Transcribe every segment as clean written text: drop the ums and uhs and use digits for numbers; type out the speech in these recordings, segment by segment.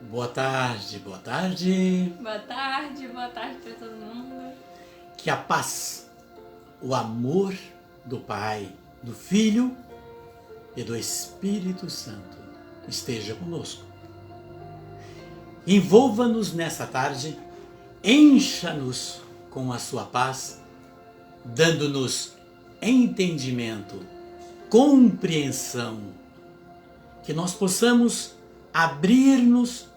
Boa tarde, boa tarde. Boa tarde para todo mundo. Que a paz, o amor do Pai, do Filho e do Espírito Santo esteja conosco. Envolva-nos nessa tarde, encha-nos com a sua paz, dando-nos entendimento, compreensão, que nós possamos abrir-nos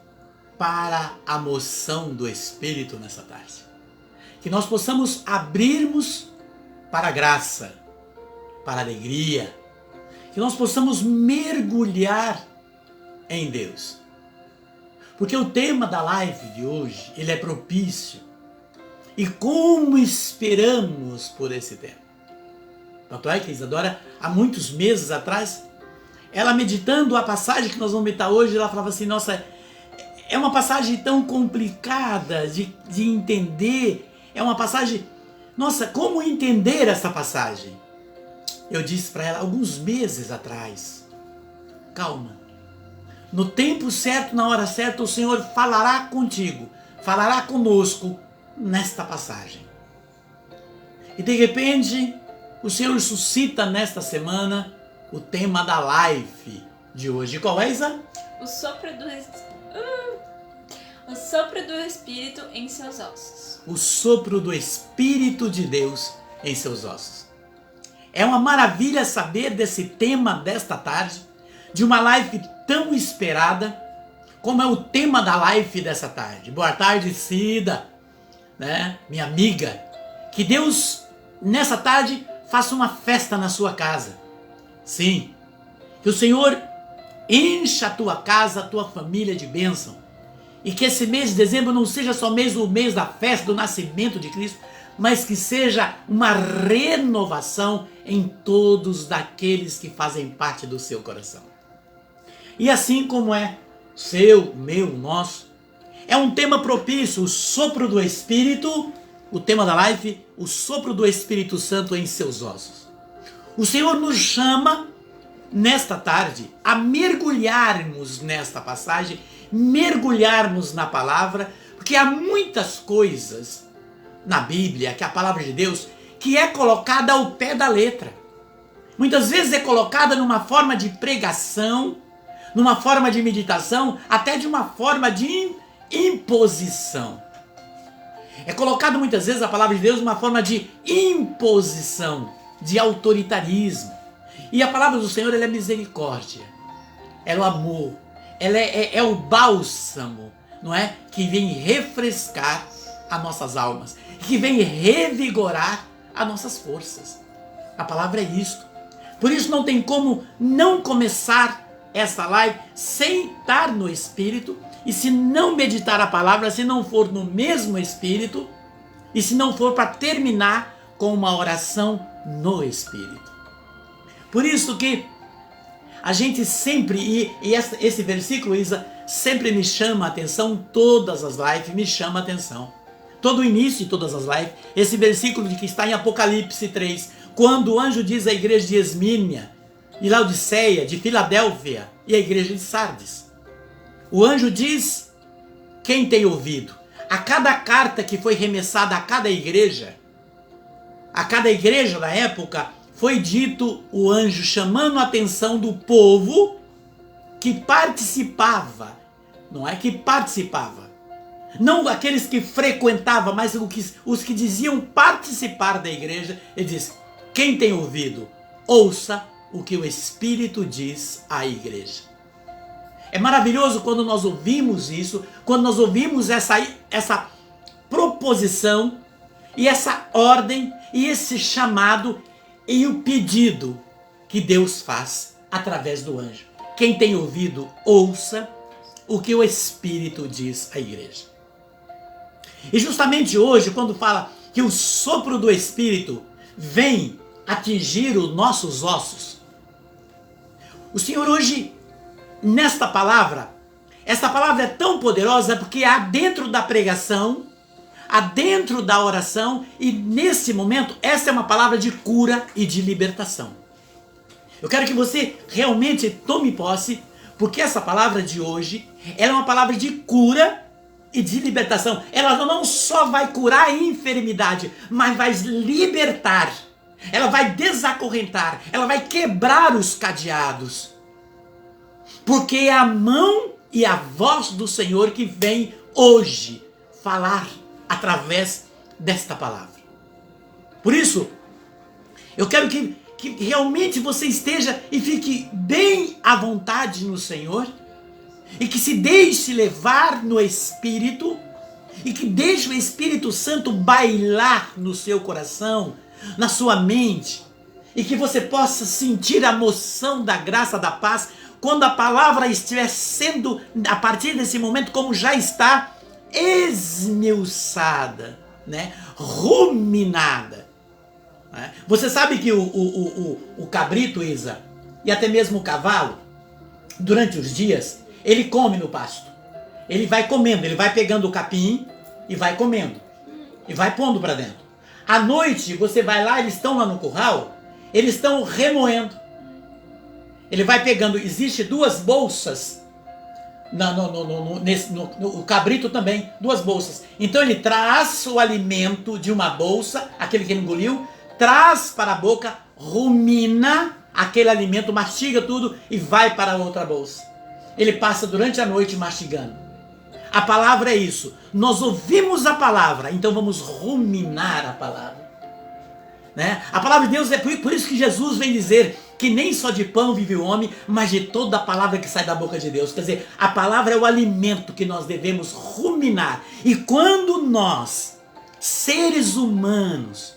para a moção do Espírito nessa tarde. Que nós possamos abrirmos para a graça, para a alegria. Que nós possamos mergulhar em Deus. Porque o tema da live de hoje, ele é propício. E como esperamos por esse tema? Tanto é que a Isadora, há muitos meses atrás, ela meditando a passagem que nós vamos meditar hoje, ela falava assim, nossa, é uma passagem tão complicada de entender, é uma passagem, nossa, como entender essa passagem? Eu disse para ela alguns meses atrás, calma, no tempo certo, na hora certa, o Senhor falará contigo, falará conosco nesta passagem. E de repente, o Senhor suscita nesta semana o tema da live de hoje. Qual é, Isa? O sopro do Espírito em seus ossos. O sopro do Espírito de Deus em seus ossos. É uma maravilha saber desse tema desta tarde, de uma live tão esperada, como é o tema da live dessa tarde. Boa tarde, Cida, né? Minha amiga. Que Deus, nessa tarde, faça uma festa na sua casa. Sim, que o Senhor encha a tua casa, a tua família de bênção. E que esse mês de dezembro não seja só o mês da festa, do nascimento de Cristo, mas que seja uma renovação em todos daqueles que fazem parte do seu coração. E assim como é seu, meu, nosso, é um tema propício, o sopro do Espírito, o tema da live, o sopro do Espírito Santo em seus ossos. O Senhor nos chama, nesta tarde, a mergulharmos nesta passagem, mergulharmos na palavra, porque há muitas coisas na Bíblia, que é a palavra de Deus, que é colocada ao pé da letra. Muitas vezes é colocada numa forma de pregação, numa forma de meditação, até de uma forma de imposição. É colocado muitas vezes a palavra de Deus numa forma de imposição, de autoritarismo. E a palavra do Senhor, ela é misericórdia, ela é o amor, ela é o bálsamo, não é? Que vem refrescar as nossas almas, que vem revigorar as nossas forças. A palavra é isto. Por isso não tem como não começar essa live sem estar no Espírito, e se não meditar a palavra, se não for no mesmo Espírito, e se não for para terminar com uma oração no Espírito. Por isso que a gente sempre, esse versículo, Isa, sempre me chama a atenção, todas as lives me chama a atenção. Todo o início de todas as lives, esse versículo que está em Apocalipse 3, quando o anjo diz à igreja de Esmínia, de Laodiceia, de Filadélfia e a igreja de Sardes. O anjo diz, quem tem ouvido? A cada carta que foi remessada a cada igreja da época, foi dito o anjo chamando a atenção do povo que participava, não é que participava, não aqueles que frequentavam, mas os que diziam participar da igreja. Ele diz, quem tem ouvido, ouça o que o Espírito diz à igreja. É maravilhoso quando nós ouvimos isso, quando nós ouvimos essa proposição e essa ordem e esse chamado e o pedido que Deus faz através do anjo. Quem tem ouvido, ouça o que o Espírito diz à igreja. E justamente hoje, quando fala que o sopro do Espírito vem atingir os nossos ossos, o Senhor hoje, nesta palavra, essa palavra é tão poderosa porque há dentro da pregação, há dentro da oração, e nesse momento, essa é uma palavra de cura e de libertação. Eu quero que você realmente tome posse, Porque essa palavra de hoje, ela é uma palavra de cura e de libertação. Ela não só vai curar a enfermidade, mas vai libertar. Ela vai desacorrentar, ela vai quebrar os cadeados. Porque é a mão e a voz do Senhor que vem hoje falar através desta palavra. Por isso, eu quero que realmente você esteja e fique bem à vontade no Senhor, e que se deixe levar no Espírito, e que deixe o Espírito Santo bailar no seu coração, na sua mente, e que você possa sentir a moção da graça, da paz, quando a palavra estiver sendo, a partir desse momento, como já está, esmiuçada, né? Ruminada. Né? Você sabe que o cabrito, Isa, e até mesmo o cavalo, durante os dias, ele come no pasto. Ele vai comendo, ele vai pegando o capim e vai comendo. E vai pondo para dentro. À noite, você vai lá, eles estão lá no curral, eles estão remoendo. Ele vai pegando, existe 2 bolsas, no cabrito também, 2 bolsas. Então ele traz o alimento de uma bolsa, aquele que ele engoliu, traz para a boca, rumina aquele alimento, mastiga tudo e vai para a outra bolsa. Ele passa durante a noite mastigando. A palavra é isso. Nós ouvimos a palavra, então vamos ruminar a palavra. Né? A palavra de Deus é por isso que Jesus vem dizer que nem só de pão vive o homem, mas de toda a palavra que sai da boca de Deus. Quer dizer, a palavra é o alimento que nós devemos ruminar. E quando nós, seres humanos,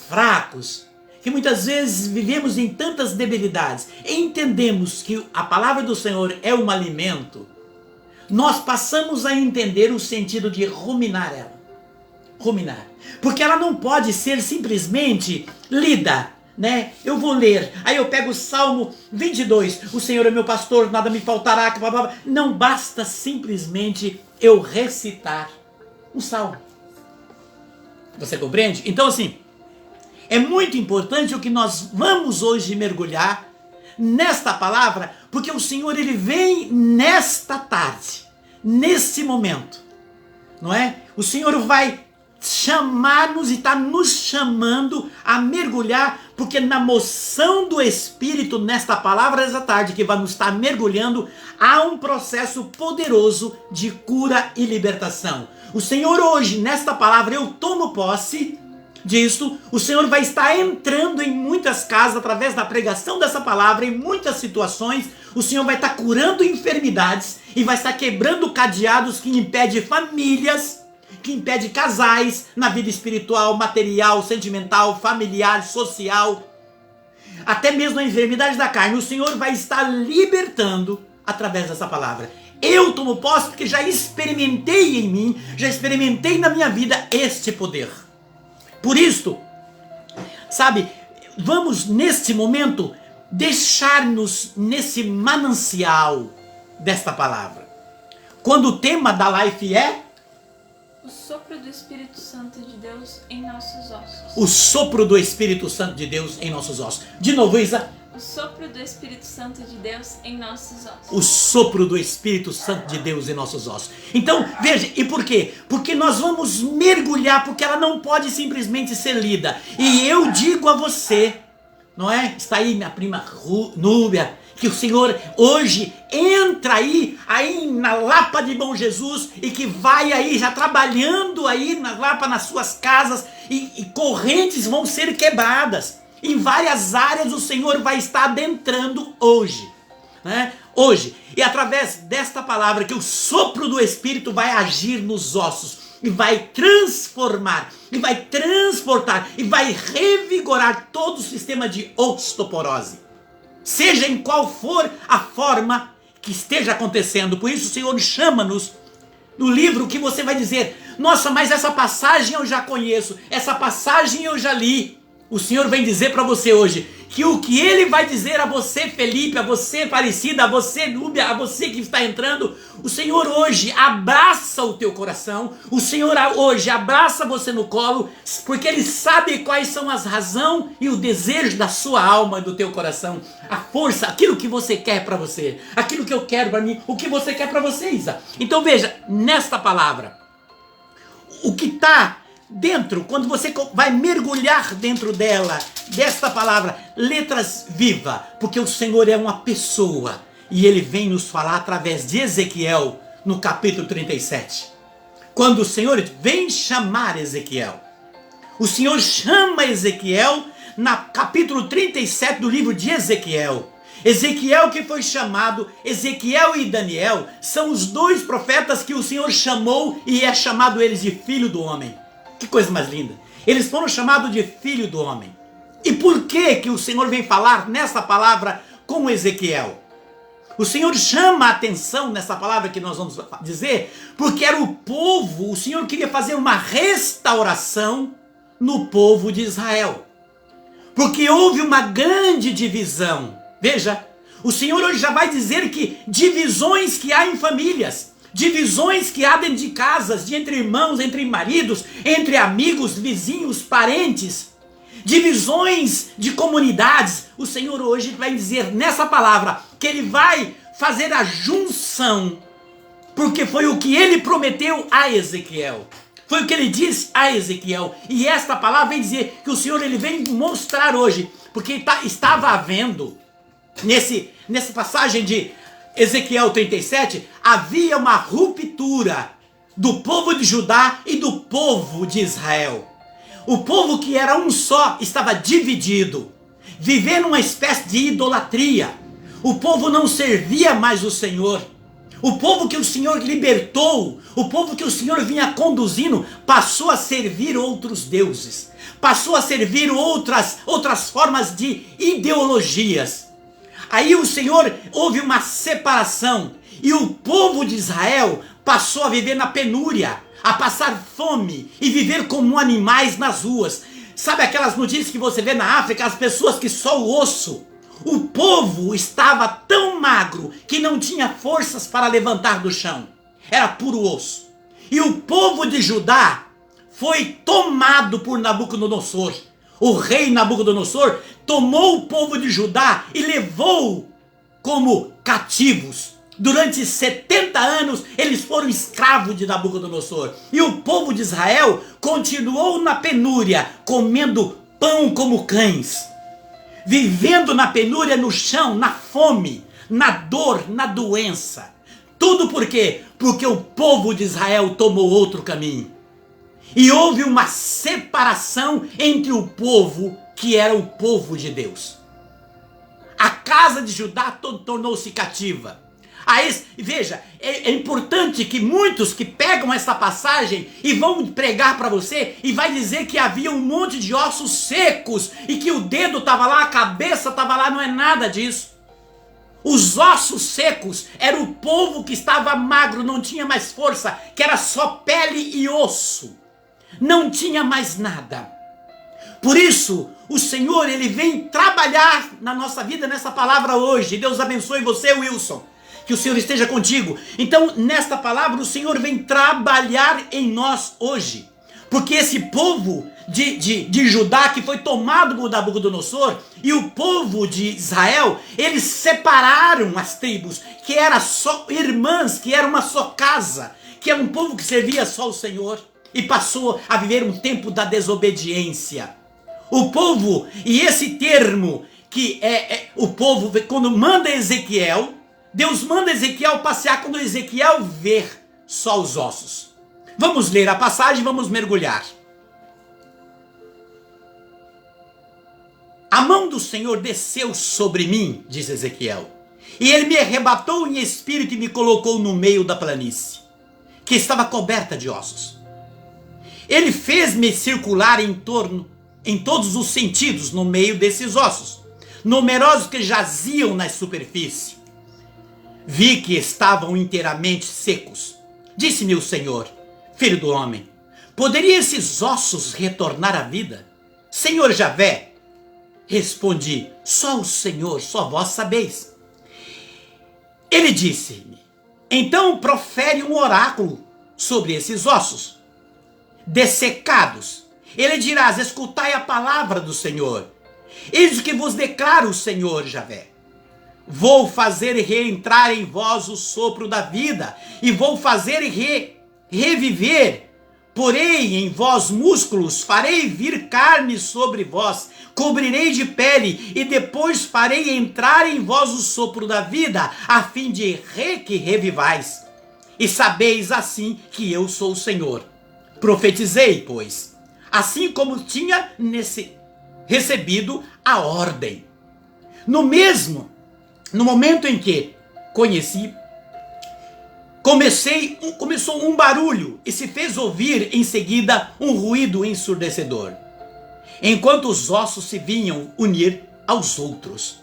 fracos, que muitas vezes vivemos em tantas debilidades, entendemos que a palavra do Senhor é um alimento, nós passamos a entender o sentido de ruminar ela. Ruminar. Porque ela não pode ser simplesmente lida, né? Eu vou ler, aí eu pego o Salmo 22, o Senhor é meu pastor, nada me faltará. Não basta simplesmente eu recitar um salmo. Você compreende? Então assim, é muito importante o que nós vamos hoje mergulhar nesta palavra, porque o Senhor ele vem nesta tarde, nesse momento, não é? O Senhor vai chamar-nos e está nos chamando a mergulhar, porque na moção do Espírito nesta palavra essa tarde que vai nos estar mergulhando, há um processo poderoso de cura e libertação. O Senhor hoje, nesta palavra, eu tomo posse disso. O Senhor vai estar entrando em muitas casas através da pregação dessa palavra, em muitas situações. O Senhor vai estar curando enfermidades e vai estar quebrando cadeados que impedem famílias, que impede casais na vida espiritual, material, sentimental, familiar, social, até mesmo a enfermidade da carne. O Senhor vai estar libertando através dessa palavra. Eu tomo posse porque já experimentei em mim, já experimentei na minha vida este poder. Por isso, sabe, vamos neste momento deixar-nos nesse manancial desta palavra. Quando o tema da life é o sopro do Espírito Santo de Deus em nossos ossos. O sopro do Espírito Santo de Deus em nossos ossos. De novo, Isa. O sopro do Espírito Santo de Deus em nossos ossos. O sopro do Espírito Santo de Deus em nossos ossos. Então, veja, e por quê? Porque nós vamos mergulhar, porque ela não pode simplesmente ser lida. E eu digo a você, não é? Está aí minha prima Núbia, que o Senhor hoje entra aí na Lapa de Bom Jesus e que vai aí já trabalhando aí na Lapa, nas suas casas, e correntes vão ser quebradas. Em várias áreas o Senhor vai estar adentrando hoje, né? Hoje. E através desta palavra que o sopro do Espírito vai agir nos ossos e vai transformar, e vai transportar, e vai revigorar todo o sistema de osteoporose. Seja em qual for a forma que esteja acontecendo. Por isso o Senhor chama-nos no livro que você vai dizer: nossa, mas essa passagem eu já conheço, essa passagem eu já li. O Senhor vem dizer para você hoje que o que ele vai dizer a você, Felipe, a você, Aparecida, a você, Núbia, a você que está entrando, o Senhor hoje abraça o teu coração, o Senhor hoje abraça você no colo, porque Ele sabe quais são as razões e o desejo da sua alma e do teu coração, a força, aquilo que você quer para você, aquilo que eu quero para mim, o que você quer para você, Isa. Então veja, nesta palavra, o que está dentro, quando você vai mergulhar dentro dela, desta palavra, letras viva, porque o Senhor é uma pessoa, e Ele vem nos falar através de Ezequiel, no capítulo 37, quando o Senhor vem chamar Ezequiel, o Senhor chama Ezequiel, no capítulo 37 do livro de Ezequiel, Ezequiel que foi chamado, Ezequiel e Daniel, são os dois profetas que o Senhor chamou, e é chamado eles de filho do homem. Que coisa mais linda. Eles foram chamados de filho do homem. E por que o Senhor vem falar nessa palavra com Ezequiel? O Senhor chama a atenção nessa palavra que nós vamos dizer, porque era o povo, o Senhor queria fazer uma restauração no povo de Israel. Porque houve uma grande divisão. Veja, o Senhor hoje já vai dizer que divisões que há em famílias, divisões que há dentro de casas, entre irmãos, entre maridos, entre amigos, vizinhos, parentes, divisões de comunidades. O Senhor hoje vai dizer nessa palavra que Ele vai fazer a junção, porque foi o que Ele prometeu a Ezequiel. Foi o que Ele disse a Ezequiel. E esta palavra vem dizer que o Senhor Ele vem mostrar hoje, porque estava havendo, nessa passagem de Ezequiel 37, havia uma ruptura do povo de Judá e do povo de Israel. O povo que era um só estava dividido, vivendo uma espécie de idolatria. O povo não servia mais o Senhor. O povo que o Senhor libertou, o povo que o Senhor vinha conduzindo, passou a servir outros deuses, passou a servir outras formas de ideologias. Aí o Senhor, houve uma separação, e o povo de Israel passou a viver na penúria, a passar fome e viver como animais nas ruas. Sabe aquelas notícias que você vê na África, as pessoas que só o osso? O povo estava tão magro que não tinha forças para levantar do chão, era puro osso. E o povo de Judá foi tomado por Nabucodonosor. O rei Nabucodonosor tomou o povo de Judá e levou como cativos. Durante 70 anos eles foram escravos de Nabucodonosor. E o povo de Israel continuou na penúria, comendo pão como cães, vivendo na penúria, no chão, na fome, na dor, na doença. Tudo por quê? Porque o povo de Israel tomou outro caminho. E houve uma separação entre o povo que era o povo de Deus. A casa de Judá tornou-se cativa. Veja, é importante que muitos que pegam essa passagem e vão pregar para você e vai dizer que havia um monte de ossos secos e que o dedo estava lá, a cabeça estava lá, não é nada disso. Os ossos secos era o povo que estava magro, não tinha mais força, que era só pele e osso. Não tinha mais nada. Por isso, o Senhor, Ele vem trabalhar na nossa vida nessa palavra hoje. Deus abençoe você, Wilson. Que o Senhor esteja contigo. Então, nesta palavra, o Senhor vem trabalhar em nós hoje. Porque esse povo de Judá, que foi tomado por Nabucodonosor, e o povo de Israel, eles separaram as tribos, que eram só irmãs, que era uma só casa, que era um povo que servia só ao Senhor, e passou a viver um tempo da desobediência. O povo, e esse termo, que o povo, quando manda Ezequiel, Deus manda Ezequiel passear, quando Ezequiel vê só os ossos. Vamos ler a passagem, vamos mergulhar. A mão do Senhor desceu sobre mim, diz Ezequiel, e Ele me arrebatou em espírito e me colocou no meio da planície, que estava coberta de ossos. Ele fez-me circular em todos os sentidos no meio desses ossos, numerosos que jaziam na superfície. Vi que estavam inteiramente secos. Disse-me o Senhor: filho do homem, poderiam esses ossos retornar à vida? Senhor Javé, Respondi: só o Senhor, só vós sabeis. Ele disse-me: então profere um oráculo sobre esses ossos dessecados. Ele dirás: escutai a palavra do Senhor. Eis o que vos declara o Senhor Javé: vou fazer reentrar em vós o sopro da vida, e vou fazer reviver. Porei em vós músculos, farei vir carne sobre vós, cobrirei de pele, e depois farei entrar em vós o sopro da vida, a fim de que revivais. E sabeis assim que eu sou o Senhor. Profetizei, pois, assim como tinha recebido a ordem. No momento em que começou um barulho e se fez ouvir em seguida um ruído ensurdecedor, enquanto os ossos se vinham unir aos outros.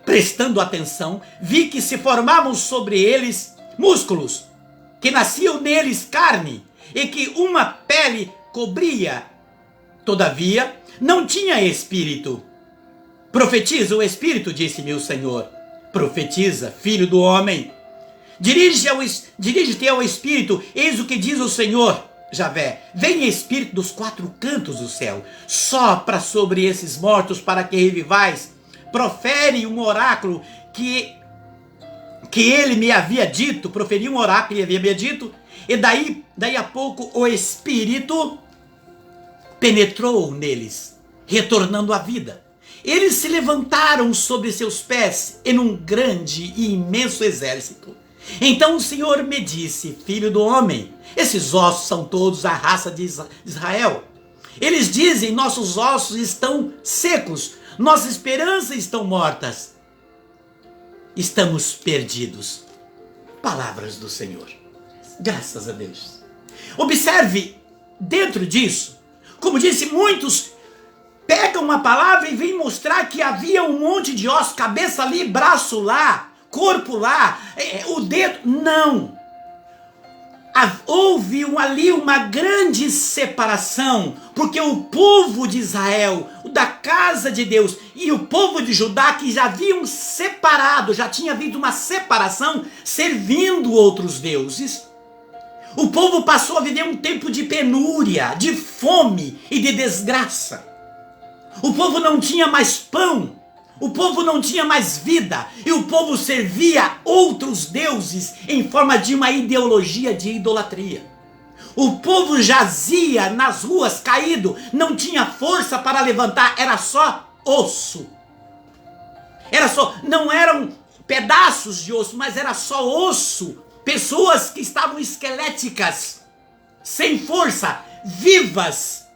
Prestando atenção, vi que se formavam sobre eles músculos, que nasciam neles carne, e que uma pele cobria. Todavia, não tinha espírito. Profetiza o espírito, disse-me o Senhor. Profetiza, filho do homem. Dirige-te ao Espírito, eis o que diz o Senhor, Javé. Vem Espírito dos quatro cantos do céu, sopra sobre esses mortos para que revivais. Profere um oráculo que ele me havia dito, proferi um oráculo que ele havia dito, e daí a pouco o Espírito penetrou neles, retornando à vida. Eles se levantaram sobre seus pés em um grande e imenso exército. Então o Senhor me disse: filho do homem, esses ossos são todos a raça de Israel. Eles dizem: nossos ossos estão secos, nossa esperança estão mortas. Estamos perdidos. Palavras do Senhor. Graças a Deus. Observe, dentro disso, como disse, muitos pegam uma palavra e vêm mostrar que havia um monte de ossos, cabeça ali, braço lá, corpo lá, o dedo. Não. Houve ali uma grande separação, porque o povo de Israel, da casa de Deus, e o povo de Judá, que já haviam separado, já tinha havido uma separação, servindo outros deuses, o povo passou a viver um tempo de penúria, de fome e de desgraça. O povo não tinha mais pão, o povo não tinha mais vida, e o povo servia outros deuses em forma de uma ideologia de idolatria. O povo jazia nas ruas caído, não tinha força para levantar, era só osso. Não eram pedaços de osso, mas era só osso. Pessoas que estavam esqueléticas, sem força, vivas,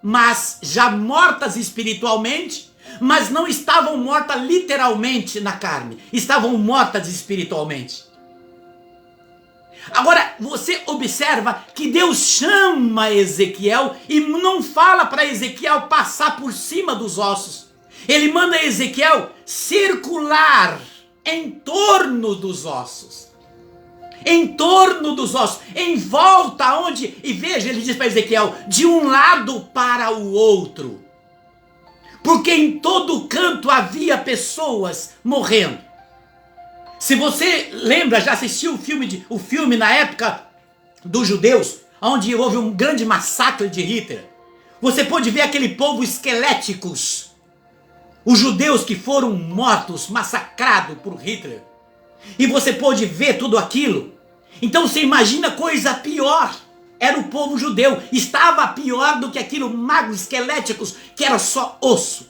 mas já mortas espiritualmente, mas não estavam mortas literalmente na carne, estavam mortas espiritualmente. Agora você observa que Deus chama Ezequiel e não fala para Ezequiel passar por cima dos ossos. Ele manda Ezequiel circular em torno dos ossos. Em torno dos ossos, em volta onde, e veja, ele diz para Ezequiel, de um lado para o outro. Porque em todo canto havia pessoas morrendo. Se você lembra, já assistiu o filme na época dos judeus, onde houve um grande massacre de Hitler. Você pode ver aquele povo esqueléticos. Os judeus que foram mortos, massacrados por Hitler. E você pode ver tudo aquilo. Então você imagina coisa pior. Era o povo judeu. Estava pior do que aquilo, magros, esqueléticos, que era só osso.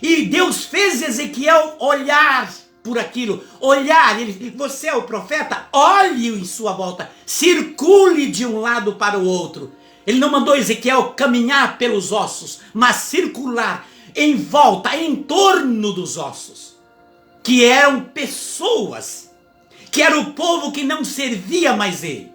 E Deus fez Ezequiel olhar por aquilo. Olhar, você é o profeta? Olhe em sua volta. Circule de um lado para o outro. Ele não mandou Ezequiel caminhar pelos ossos, mas circular em volta, em torno dos ossos. Que eram pessoas. Que era o povo que não servia mais ele.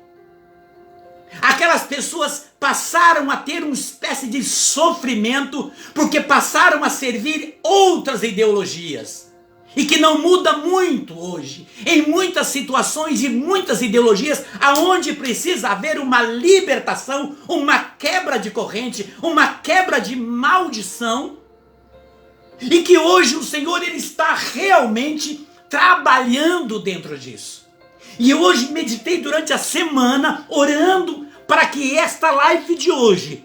Aquelas pessoas passaram a ter uma espécie de sofrimento porque passaram a servir outras ideologias. E que não muda muito hoje. Em muitas situações e muitas ideologias, aonde precisa haver uma libertação, uma quebra de corrente, uma quebra de maldição. E que hoje o Senhor ele está realmente trabalhando dentro disso. E hoje meditei durante a semana orando para que esta live de hoje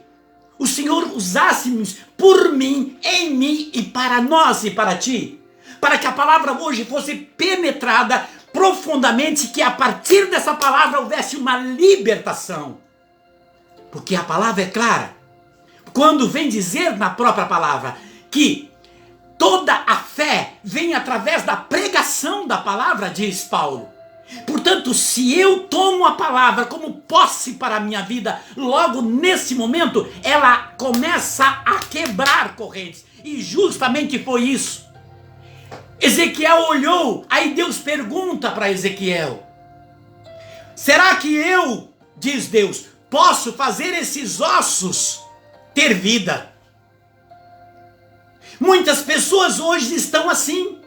o Senhor usasse por mim, em mim e para nós e para ti. Para que a palavra hoje fosse penetrada profundamente, que a partir dessa palavra houvesse uma libertação. Porque a palavra é clara. Quando vem dizer na própria palavra que toda a fé vem através da pregação da palavra, diz Paulo. Portanto, se eu tomo a palavra como posse para a minha vida, logo nesse momento, ela começa a quebrar correntes. E justamente foi isso. Ezequiel olhou, aí Deus pergunta para Ezequiel: será que eu, diz Deus, posso fazer esses ossos ter vida? Muitas pessoas hoje estão assim.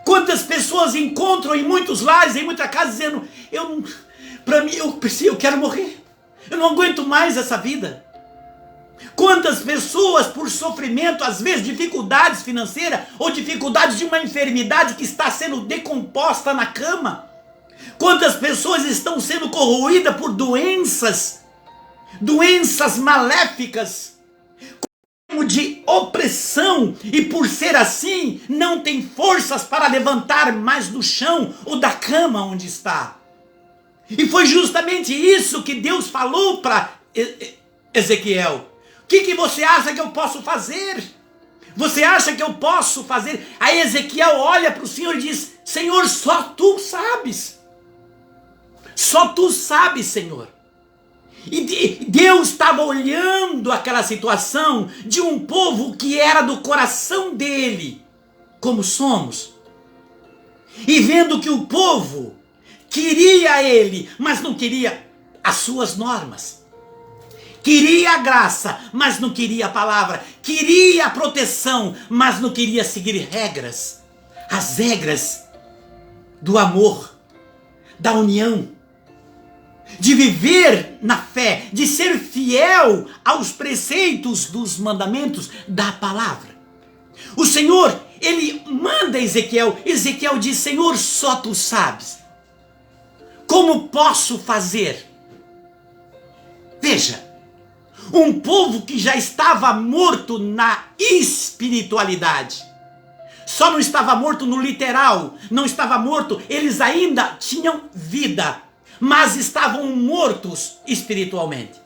Quantas pessoas encontram em muitos lares, em muita casa, dizendo: eu quero morrer, eu não aguento mais essa vida. Quantas pessoas por sofrimento, às vezes dificuldades financeiras ou dificuldades de uma enfermidade que está sendo decomposta na cama. Quantas pessoas estão sendo corroídas por doenças maléficas, de opressão, e por ser assim não tem forças para levantar mais do chão ou da cama onde está. E foi justamente isso que Deus falou para Ezequiel: o que você acha que eu posso fazer? Você acha que eu posso fazer? Aí Ezequiel olha para o Senhor e diz: Senhor, só tu sabes. Só tu sabes, Senhor. E Deus estava olhando aquela situação de um povo que era do coração dele, como somos. E vendo que o povo queria ele, mas não queria as suas normas. Queria a graça, mas não queria a palavra. Queria a proteção, mas não queria seguir regras. As regras do amor, da união, de viver na fé, de ser fiel aos preceitos dos mandamentos da palavra. O Senhor, ele manda Ezequiel. Ezequiel diz: Senhor, só tu sabes. Como posso fazer? Veja, um povo que já estava morto na espiritualidade. Só não estava morto no literal, não estava morto, eles ainda tinham vida, mas estavam mortos espiritualmente.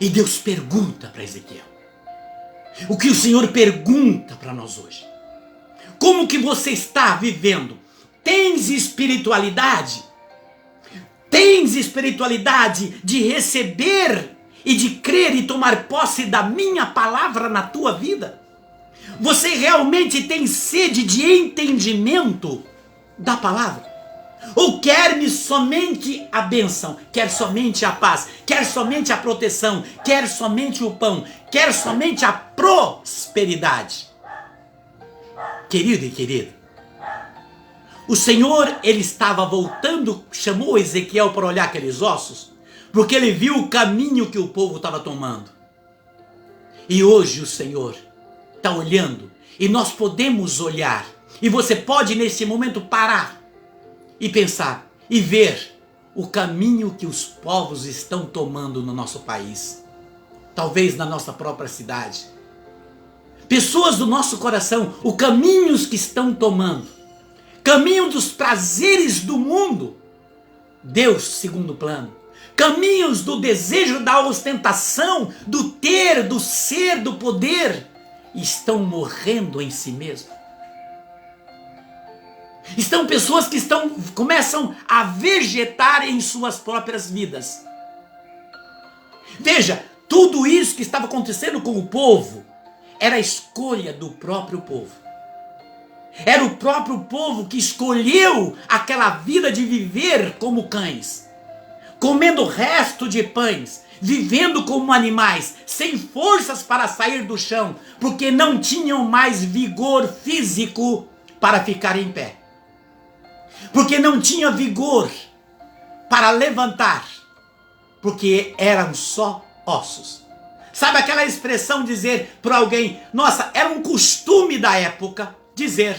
E Deus pergunta para Ezequiel o que o Senhor pergunta para nós hoje: como que você está vivendo? Tens espiritualidade? Tens espiritualidade de receber e de crer e tomar posse da minha palavra na tua vida? Você realmente tem sede de entendimento da palavra? Ou quer-me somente a bênção, quer somente a paz, quer somente a proteção, quer somente o pão, quer somente a prosperidade? Querido e querida, o Senhor, ele estava voltando, chamou Ezequiel para olhar aqueles ossos, porque ele viu o caminho que o povo estava tomando. E hoje o Senhor está olhando, e nós podemos olhar, e você pode nesse momento parar e pensar e ver o caminho que os povos estão tomando no nosso país, talvez na nossa própria cidade. Pessoas do nosso coração, os caminhos que estão tomando, caminho dos prazeres do mundo, Deus segundo plano, caminhos do desejo da ostentação, do ter, do ser, do poder, estão morrendo em si mesmo. Estão pessoas que começam a vegetar em suas próprias vidas. Veja, tudo isso que estava acontecendo com o povo era a escolha do próprio povo. Era o próprio povo que escolheu aquela vida de viver como cães, comendo o resto de pães, vivendo como animais, sem forças para sair do chão, porque não tinham mais vigor físico para ficar em pé. Porque não tinha vigor para levantar, porque eram só ossos. Sabe aquela expressão dizer para alguém, nossa, era um costume da época dizer,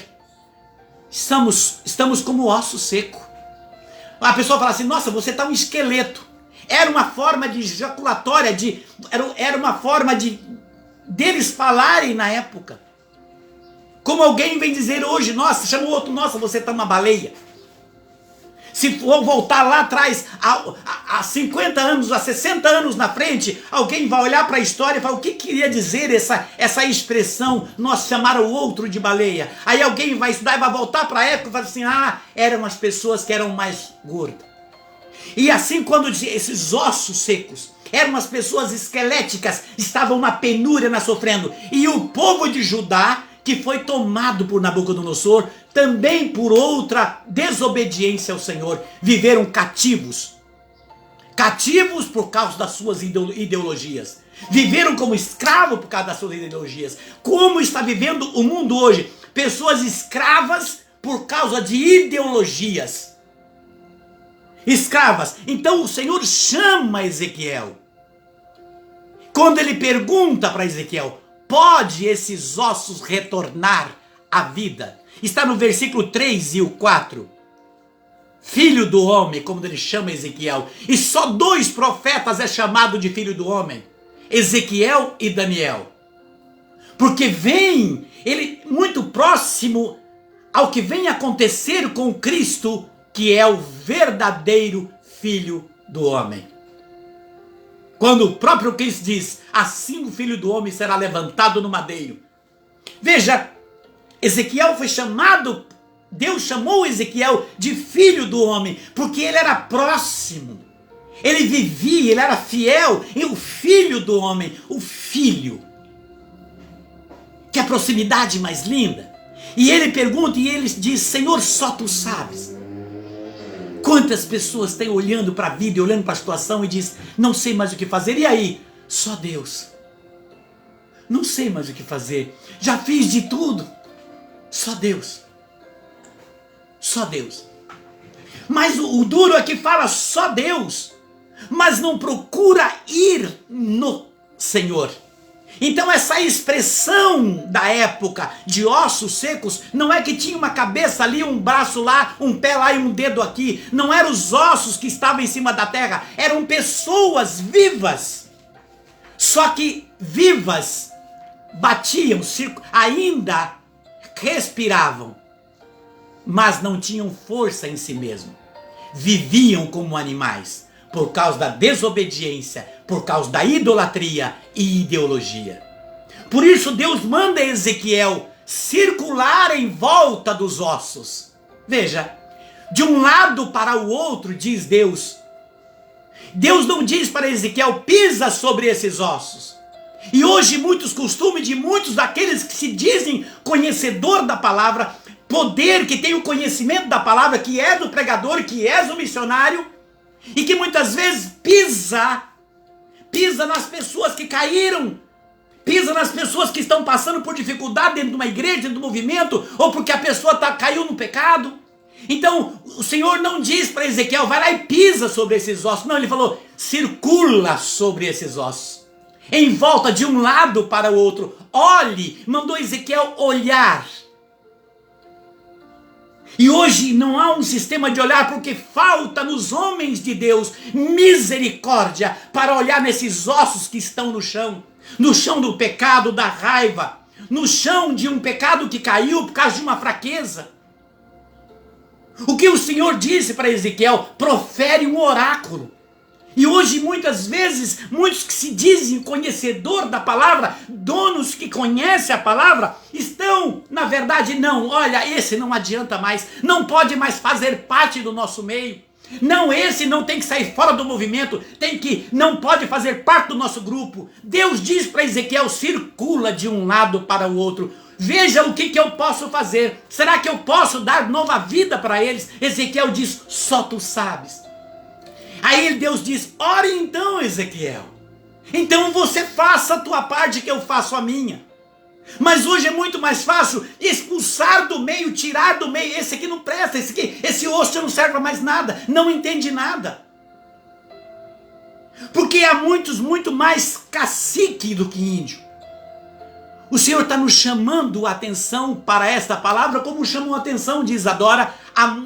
estamos como osso seco. A pessoa fala assim, nossa, você está um esqueleto. Era uma forma de ejaculatória, era uma forma deles falarem na época. Como alguém vem dizer hoje, nossa, chama o outro, nossa, você está uma baleia. Se for voltar lá atrás, há 50 anos, há 60 anos na frente, alguém vai olhar para a história e falar, o que queria dizer essa expressão, nós chamaram o outro de baleia? Aí alguém vai estudar e vai voltar para a época e vai assim, eram as pessoas que eram mais gordas. E assim, quando esses ossos secos, eram as pessoas esqueléticas, estavam na penúria, sofrendo. E o povo de Judá, que foi tomado por Nabucodonosor, também por outra desobediência ao Senhor, viveram cativos. Cativos por causa das suas ideologias. Viveram como escravos por causa das suas ideologias. Como está vivendo o mundo hoje? Pessoas escravas por causa de ideologias. Escravas. Então o Senhor chama Ezequiel. Quando ele pergunta para Ezequiel, pode esses ossos retornar à vida? Está no versículo 3 e o 4. Filho do homem, como ele chama Ezequiel. E só 2 profetas é chamado de filho do homem. Ezequiel e Daniel. Porque vem, ele muito próximo ao que vem acontecer com Cristo, que é o verdadeiro filho do homem. Quando o próprio Cristo diz, assim o filho do homem será levantado no madeiro. Veja, Ezequiel foi chamado, Deus chamou Ezequiel de filho do homem, porque ele era próximo, ele vivia, ele era fiel, e o filho do homem, o filho, que é a proximidade mais linda. E ele pergunta e ele diz, Senhor, só tu sabes. Quantas pessoas têm olhando para a vida e olhando para a situação e diz, não sei mais o que fazer, e aí? Só Deus. Não sei mais o que fazer, já fiz de tudo. Só Deus. Só Deus. Mas o duro é que fala só Deus, mas não procura ir no Senhor. Então essa expressão da época de ossos secos, não é que tinha uma cabeça ali, um braço lá, um pé lá e um dedo aqui. Não eram os ossos que estavam em cima da terra, eram pessoas vivas. Só que vivas, batiam, ainda respiravam, mas não tinham força em si mesmo. Viviam como animais, por causa da desobediência, por causa da idolatria e ideologia. Por isso Deus manda Ezequiel circular em volta dos ossos. Veja, de um lado para o outro, diz Deus. Deus não diz para Ezequiel, pisa sobre esses ossos. E hoje muitos costumes de muitos daqueles que se dizem conhecedor da palavra, poder, que tem o conhecimento da palavra, que é do pregador, que é do missionário, e que muitas vezes pisa nas pessoas que caíram, pisa nas pessoas que estão passando por dificuldade dentro de uma igreja, dentro do movimento, ou porque a pessoa caiu no pecado. Então o Senhor não diz para Ezequiel, vai lá e pisa sobre esses ossos. Não, ele falou, circula sobre esses ossos, em volta de um lado para o outro. Olhe, mandou Ezequiel olhar. E hoje não há um sistema de olhar, porque falta nos homens de Deus misericórdia para olhar nesses ossos que estão no chão do pecado, da raiva, no chão de um pecado que caiu por causa de uma fraqueza. O que o Senhor disse para Ezequiel? Profere um oráculo. E hoje muitas vezes, muitos que se dizem conhecedor da palavra, donos que conhecem a palavra, estão, na verdade, não, olha, esse não adianta mais, não pode mais fazer parte do nosso meio. Não, esse não tem que sair fora do movimento, não pode fazer parte do nosso grupo. Deus diz para Ezequiel, circula de um lado para o outro. Veja o que eu posso fazer. Será que eu posso dar nova vida para eles? Ezequiel diz, só tu sabes. Aí Deus diz, ore então, Ezequiel. Então você faça a tua parte que eu faço a minha. Mas hoje é muito mais fácil expulsar do meio, tirar do meio. Esse aqui não presta, esse osso não serve para mais nada, não entende nada. Porque há muitos muito mais cacique do que índio. O Senhor está nos chamando a atenção para esta palavra, como chamou a atenção de Isadora há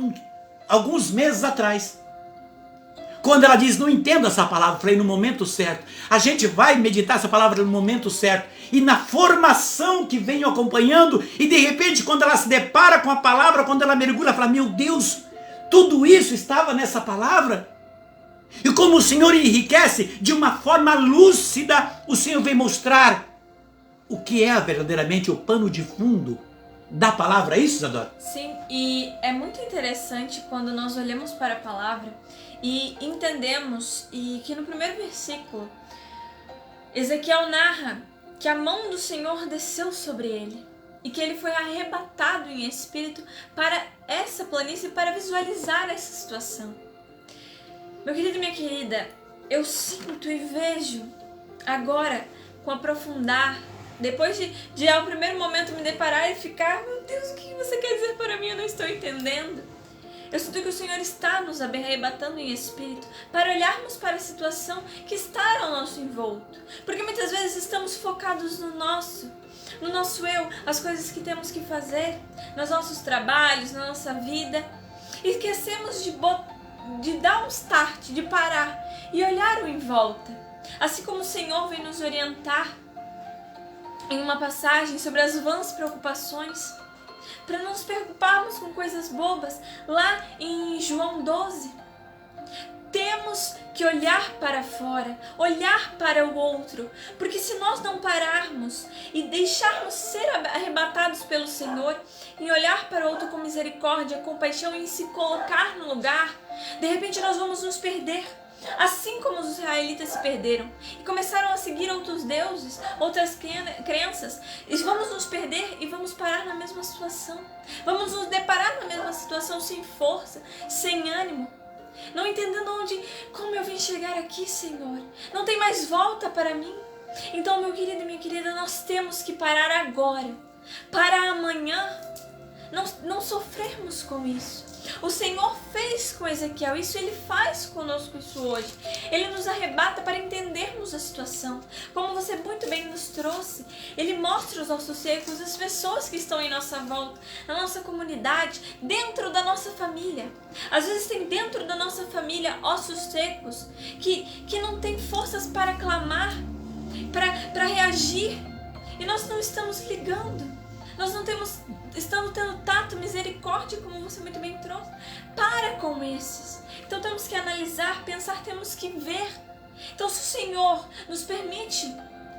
alguns meses atrás. Quando ela diz, não entendo essa palavra, eu falei, no momento certo. A gente vai meditar essa palavra no momento certo. E na formação que vem acompanhando, e de repente quando ela se depara com a palavra, quando ela mergulha, ela fala, meu Deus, tudo isso estava nessa palavra? E como o Senhor enriquece de uma forma lúcida, o Senhor vem mostrar o que é verdadeiramente o pano de fundo da palavra, é isso, Isadora? Sim, e é muito interessante quando nós olhamos para a palavra e entendemos e que no primeiro versículo, Ezequiel narra que a mão do Senhor desceu sobre ele e que ele foi arrebatado em espírito para essa planície, para visualizar essa situação. Meu querido e minha querida, eu sinto e vejo agora com aprofundar, depois de ao primeiro momento me deparar e ficar, meu Deus, o que você quer dizer para mim? Eu não estou entendendo. Eu sinto que o Senhor está nos arrebatando em espírito para olharmos para a situação que está ao nosso envolto. Porque muitas vezes estamos focados no nosso eu, as coisas que temos que fazer, nos nossos trabalhos, na nossa vida. E esquecemos de dar um start, de parar e olhar o em volta. Assim como o Senhor vem nos orientar em uma passagem sobre as vãs preocupações, para não nos preocuparmos com coisas bobas, lá em João 12. Temos que olhar para fora, olhar para o outro, porque se nós não pararmos e deixarmos ser arrebatados pelo Senhor, em olhar para o outro com misericórdia, compaixão e em se colocar no lugar, de repente nós vamos nos perder. Assim como os israelitas se perderam e começaram a seguir outros deuses, outras crenças, e vamos nos perder e vamos parar na mesma situação. Vamos nos deparar na mesma situação sem força, sem ânimo, não entendendo como eu vim chegar aqui, Senhor. Não tem mais volta para mim. Então, meu querido e minha querida, nós temos que parar agora, para amanhã não sofrermos com isso. O Senhor fez com Ezequiel isso, Ele faz conosco isso hoje. Ele nos arrebata para entendermos a situação. Como você muito bem nos trouxe, Ele mostra os ossos secos, as pessoas que estão em nossa volta, na nossa comunidade, dentro da nossa família. Às vezes tem dentro da nossa família ossos secos que não tem forças para clamar, para reagir. E nós não estamos ligando. Nós não estamos tendo tato, misericórdia, como você muito bem trouxe, para com esses. Então temos que analisar, pensar, temos que ver. Então se o Senhor nos permite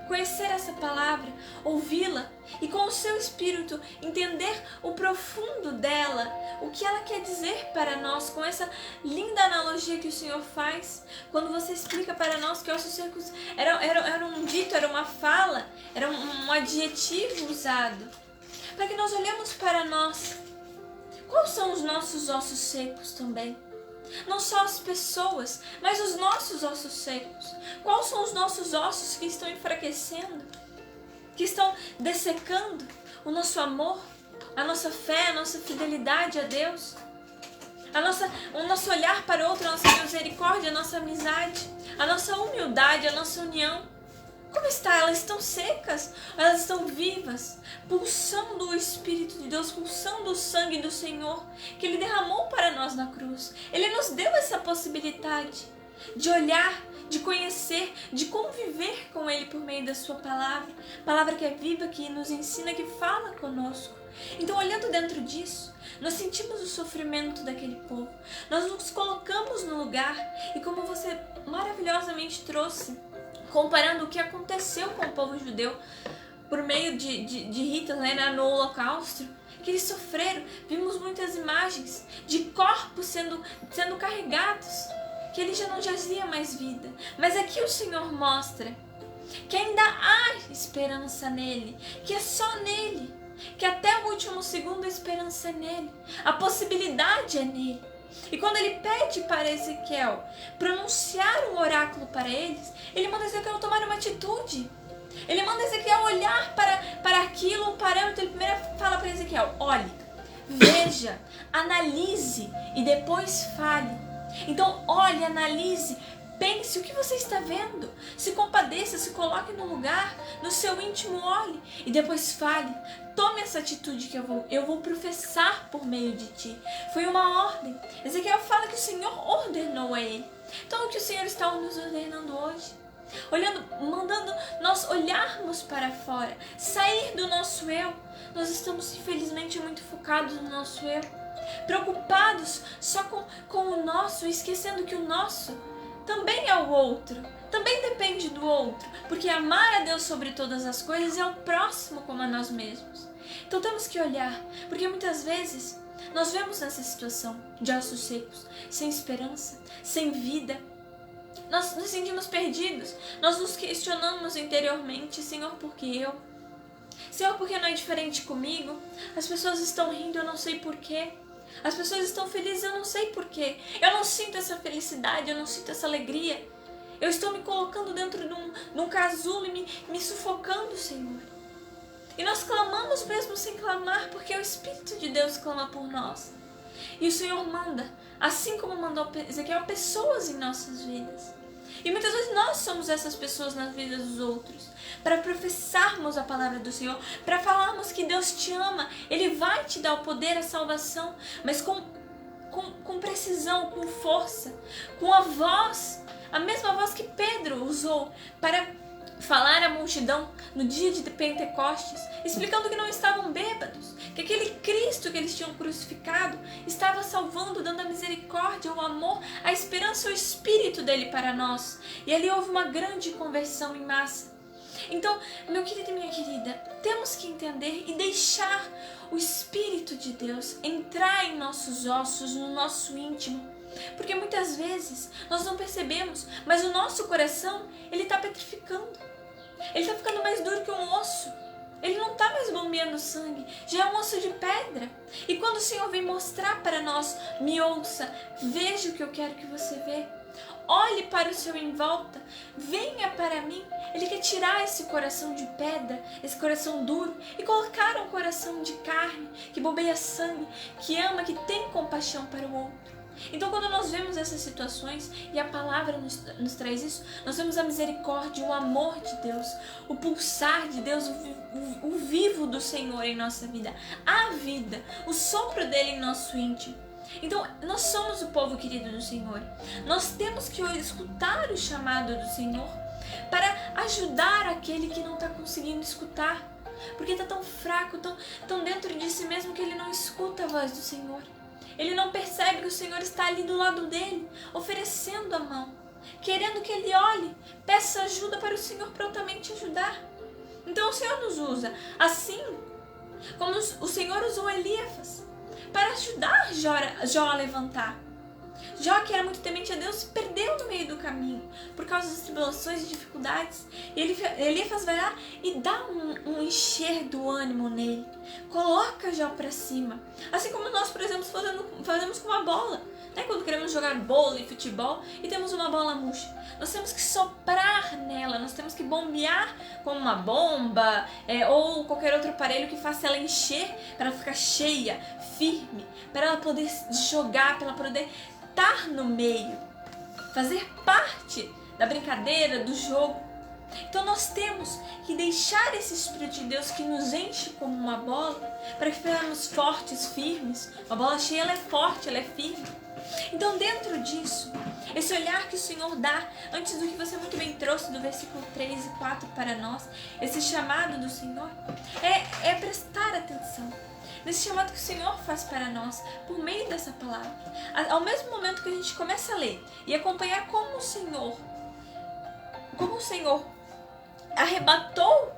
conhecer essa palavra, ouvi-la e com o seu Espírito entender o profundo dela, o que ela quer dizer para nós, com essa linda analogia que o Senhor faz, quando você explica para nós que ossos secos era um dito, era uma fala, era um adjetivo usado, para que nós olhemos para nós. Quais são os nossos ossos secos também? Não só as pessoas, mas os nossos ossos secos. Quais são os nossos ossos que estão enfraquecendo? Que estão dessecando o nosso amor, a nossa fé, a nossa fidelidade a Deus? O nosso olhar para o outro, a nossa misericórdia, a nossa amizade, a nossa humildade, a nossa união. Como está? Elas estão secas? Elas estão vivas? Pulsando o Espírito de Deus, pulsando o sangue do Senhor que Ele derramou para nós na cruz. Ele nos deu essa possibilidade de olhar, de conhecer, de conviver com Ele por meio da sua palavra. Palavra que é viva, que nos ensina, que fala conosco. Então, olhando dentro disso, nós sentimos o sofrimento daquele povo. Nós nos colocamos no lugar e, como você maravilhosamente trouxe, comparando o que aconteceu com o povo judeu por meio de Hitler, no Holocausto, que eles sofreram. Vimos muitas imagens de corpos sendo carregados, que ele já não jazia mais vida. Mas aqui o Senhor mostra que ainda há esperança nele, que é só nele, que até o último segundo a esperança é nele, a possibilidade é nele. E quando ele pede para Ezequiel pronunciar um oráculo para eles, ele manda Ezequiel tomar uma atitude. Ele manda Ezequiel olhar para aquilo, um parâmetro. Ele primeiro fala para Ezequiel: olhe, veja, analise e depois fale. Então olhe, analise, Pense o que você está vendo. Se compadeça, se coloque no lugar, no seu íntimo olhe e depois fale. Tome essa atitude que eu vou professar por meio de ti. Foi uma ordem. Ezequiel fala que o Senhor ordenou a ele. Então o que o Senhor está nos ordenando hoje? Mandando nós olharmos para fora, sair do nosso eu. Nós estamos infelizmente muito focados no nosso eu, preocupados só com o nosso, esquecendo que o nosso também é o outro, também depende do outro, porque amar a Deus sobre todas as coisas é o próximo como a nós mesmos. Então temos que olhar, porque muitas vezes nós vemos nessa situação de ossos secos, sem esperança, sem vida. Nós nos sentimos perdidos, nós nos questionamos interiormente: Senhor, por que eu? Senhor, por que não é diferente comigo? As pessoas estão rindo, eu não sei porquê. As pessoas estão felizes, eu não sei porquê. Eu não sinto essa felicidade, eu não sinto essa alegria. Eu estou me colocando dentro de um casulo e me sufocando, Senhor. E nós clamamos mesmo sem clamar, porque o Espírito de Deus clama por nós. E o Senhor manda, assim como mandou Ezequiel, pessoas em nossas vidas. E muitas vezes nós somos essas pessoas nas vidas dos outros, para professarmos a palavra do Senhor, para falarmos que Deus te ama, Ele vai te dar o poder, a salvação, mas com precisão, com força, com a voz, a mesma voz que Pedro usou para falar à multidão no dia de Pentecostes, explicando que não estavam bêbados, que aquele Cristo que eles tinham crucificado estava salvando, dando a misericórdia, o amor, a esperança, o Espírito dele para nós. E ali houve uma grande conversão em massa. Então, meu querido e minha querida, temos que entender e deixar o Espírito de Deus entrar em nossos ossos, no nosso íntimo. Porque muitas vezes nós não percebemos, mas o nosso coração, ele está petrificando. Ele está ficando mais duro que um osso. Ele não está mais bombeando sangue, já é um osso de pedra. E quando o Senhor vem mostrar para nós: me ouça, veja o que eu quero que você vê. Olhe para o seu em volta, venha para mim. Ele quer tirar esse coração de pedra, esse coração duro, e colocar um coração de carne, que bombeia sangue, que ama, que tem compaixão para o outro. Então, quando nós vemos essas situações, e a palavra nos traz isso, nós vemos a misericórdia, o amor de Deus, o pulsar de Deus, o vivo do Senhor em nossa vida, a vida, o sopro dele em nosso íntimo. Então, nós somos o povo querido do Senhor. Nós temos que escutar o chamado do Senhor para ajudar aquele que não está conseguindo escutar, porque está tão fraco, tão dentro de si mesmo, que ele não escuta a voz do Senhor. Ele não percebe que o Senhor está ali do lado dele, oferecendo a mão, querendo que ele olhe, peça ajuda para o Senhor prontamente ajudar. Então o Senhor nos usa, assim como o Senhor usou Eliafas para ajudar Jó a levantar. Jó, que era muito temente a Deus, se perdeu no meio do caminho por causa das tribulações e dificuldades. E Eliafas vai lá e dá um encher do ânimo nele, coloca Jó para cima. Assim como nós, por exemplo, fazemos com uma bola, né? Quando queremos jogar bola e futebol e temos uma bola murcha, nós temos que soprar nela, nós temos que bombear com uma bomba ou qualquer outro aparelho que faça ela encher, para ela ficar cheia, firme, para ela poder jogar, para ela poder estar no meio, fazer parte da brincadeira, do jogo. Então nós temos que deixar esse Espírito de Deus que nos enche como uma bola, para que fiquemos fortes, firmes. Uma bola cheia, ela é forte, ela é firme. Então, dentro disso, esse olhar que o Senhor dá, antes do que você muito bem trouxe do versículo 3 e 4 para nós, esse chamado do Senhor, é prestar atenção nesse chamado que o Senhor faz para nós, por meio dessa palavra. Ao mesmo momento que a gente começa a ler e acompanhar como o Senhor arrebatou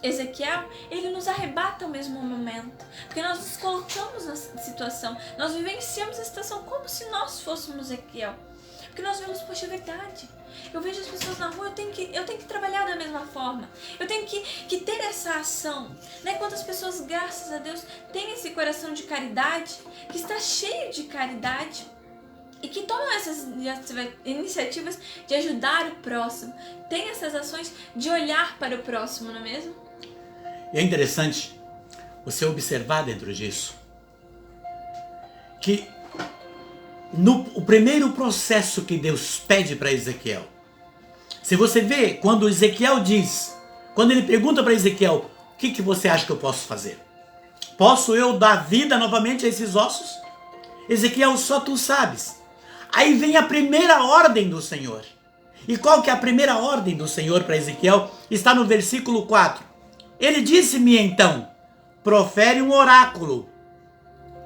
Ezequiel, ele nos arrebata ao mesmo momento, porque nós nos colocamos na situação, nós vivenciamos a situação como se nós fôssemos Ezequiel, porque nós vemos: poxa, é verdade, eu vejo as pessoas na rua, eu tenho que trabalhar da mesma forma, eu tenho que ter essa ação, né? Quantas pessoas, graças a Deus, têm esse coração de caridade, que está cheio de caridade, e que tomam essas iniciativas de ajudar o próximo, tem essas ações de olhar para o próximo, não é mesmo? E é interessante você observar dentro disso que o primeiro processo que Deus pede para Ezequiel. Se você vê, quando Ezequiel diz, quando ele pergunta para Ezequiel, o que você acha que eu posso fazer? Posso eu dar vida novamente a esses ossos? Ezequiel, só tu sabes. Aí vem a primeira ordem do Senhor. E qual que é a primeira ordem do Senhor para Ezequiel? Está no versículo 4. Ele disse-me então, profere um oráculo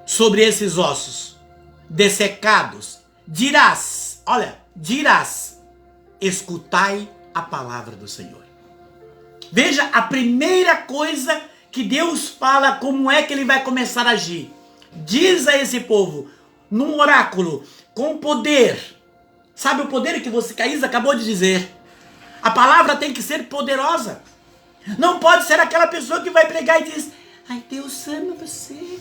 sobre esses ossos dessecados. Dirás, escutai a palavra do Senhor. Veja, a primeira coisa que Deus fala, como é que ele vai começar a agir. Diz a esse povo, num oráculo, com poder. Sabe o poder que Caís acabou de dizer? A palavra tem que ser poderosa. Não pode ser aquela pessoa que vai pregar e diz, ai, Deus ama você.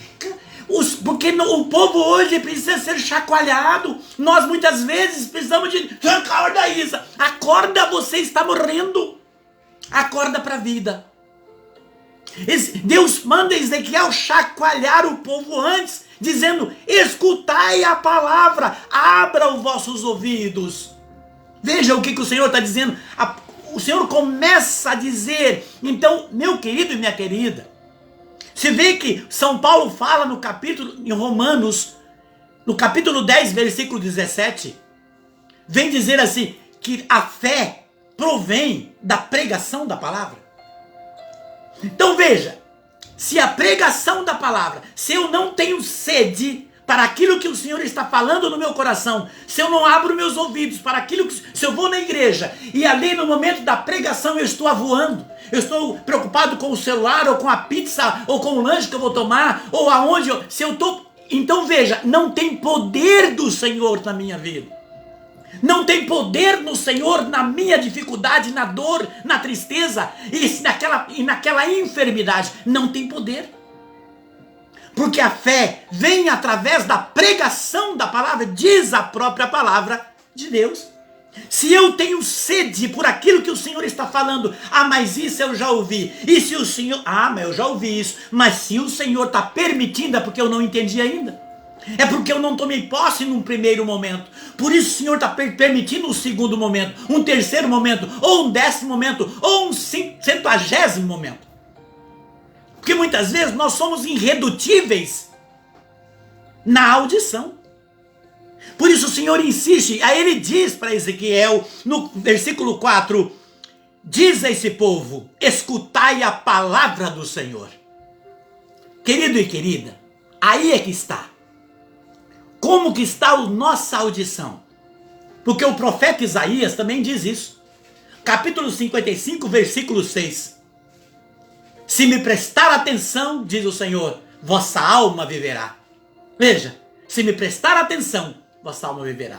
Porque o povo hoje precisa ser chacoalhado. Nós muitas vezes precisamos de, acorda, Isa. Acorda, você está morrendo. Acorda para a vida. Deus manda Ezequiel chacoalhar o povo antes, dizendo, escutai a palavra, abra os vossos ouvidos. Veja o que o Senhor está dizendo. O Senhor começa a dizer, então, meu querido e minha querida, você vê que São Paulo fala no capítulo, em Romanos, no capítulo 10, versículo 17, vem dizer assim, que a fé provém da pregação da palavra. Então veja, se a pregação da palavra, se eu não tenho sede para aquilo que o Senhor está falando no meu coração, se eu não abro meus ouvidos para aquilo que, se eu vou na igreja e ali no momento da pregação eu estou avoando, eu estou preocupado com o celular ou com a pizza ou com o lanche que eu vou tomar ou aonde então veja, não tem poder do Senhor na minha vida. Não tem poder no Senhor na minha dificuldade, na dor, na tristeza e naquela enfermidade. Não tem poder. Porque a fé vem através da pregação da palavra, diz a própria palavra de Deus. Se eu tenho sede por aquilo que o Senhor está falando, mas isso eu já ouvi. E se o Senhor, mas eu já ouvi isso. Mas se o Senhor está permitindo, é porque eu não entendi ainda. É porque eu não tomei posse num primeiro momento. Por isso o Senhor está permitindo um segundo momento, um terceiro momento, ou um 10º momento, ou um 50º momento. Porque muitas vezes nós somos irredutíveis na audição. Por isso o Senhor insiste, aí ele diz para Ezequiel, no versículo 4, diz a esse povo, escutai a palavra do Senhor. Querido e querida, aí é que está. Como que está a nossa audição? Porque o profeta Isaías também diz isso. Capítulo 55, versículo 6. Se me prestar atenção, diz o Senhor, vossa alma viverá. Veja, se me prestar atenção, vossa alma viverá.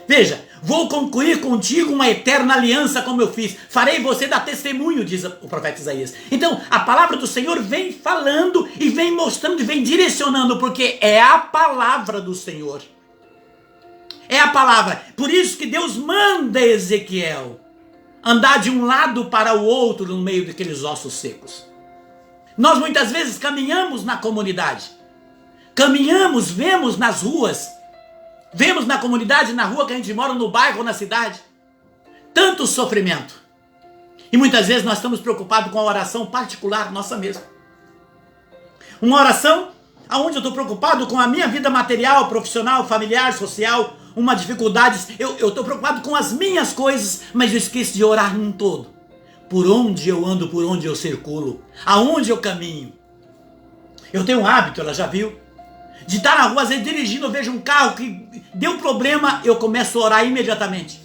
Veja, vou concluir contigo uma eterna aliança como eu fiz. Farei você dar testemunho, diz o profeta Isaías. Então, a palavra do Senhor vem falando e vem mostrando e vem direcionando, porque é a palavra do Senhor. É a palavra. Por isso que Deus manda Ezequiel andar de um lado para o outro no meio daqueles ossos secos. Nós muitas vezes caminhamos na comunidade. Caminhamos, vemos nas ruas. Vemos na comunidade, na rua que a gente mora, no bairro ou na cidade, tanto sofrimento. E muitas vezes nós estamos preocupados com a oração particular nossa mesma. Uma oração onde eu estou preocupado com a minha vida material, profissional, familiar, social, uma dificuldade. Eu estou preocupado com as minhas coisas, mas eu esqueço de orar num todo. Por onde eu ando, por onde eu circulo, aonde eu caminho. Eu tenho um hábito, ela já viu, de estar na rua, às vezes dirigindo, eu vejo um carro que deu problema, eu começo a orar imediatamente.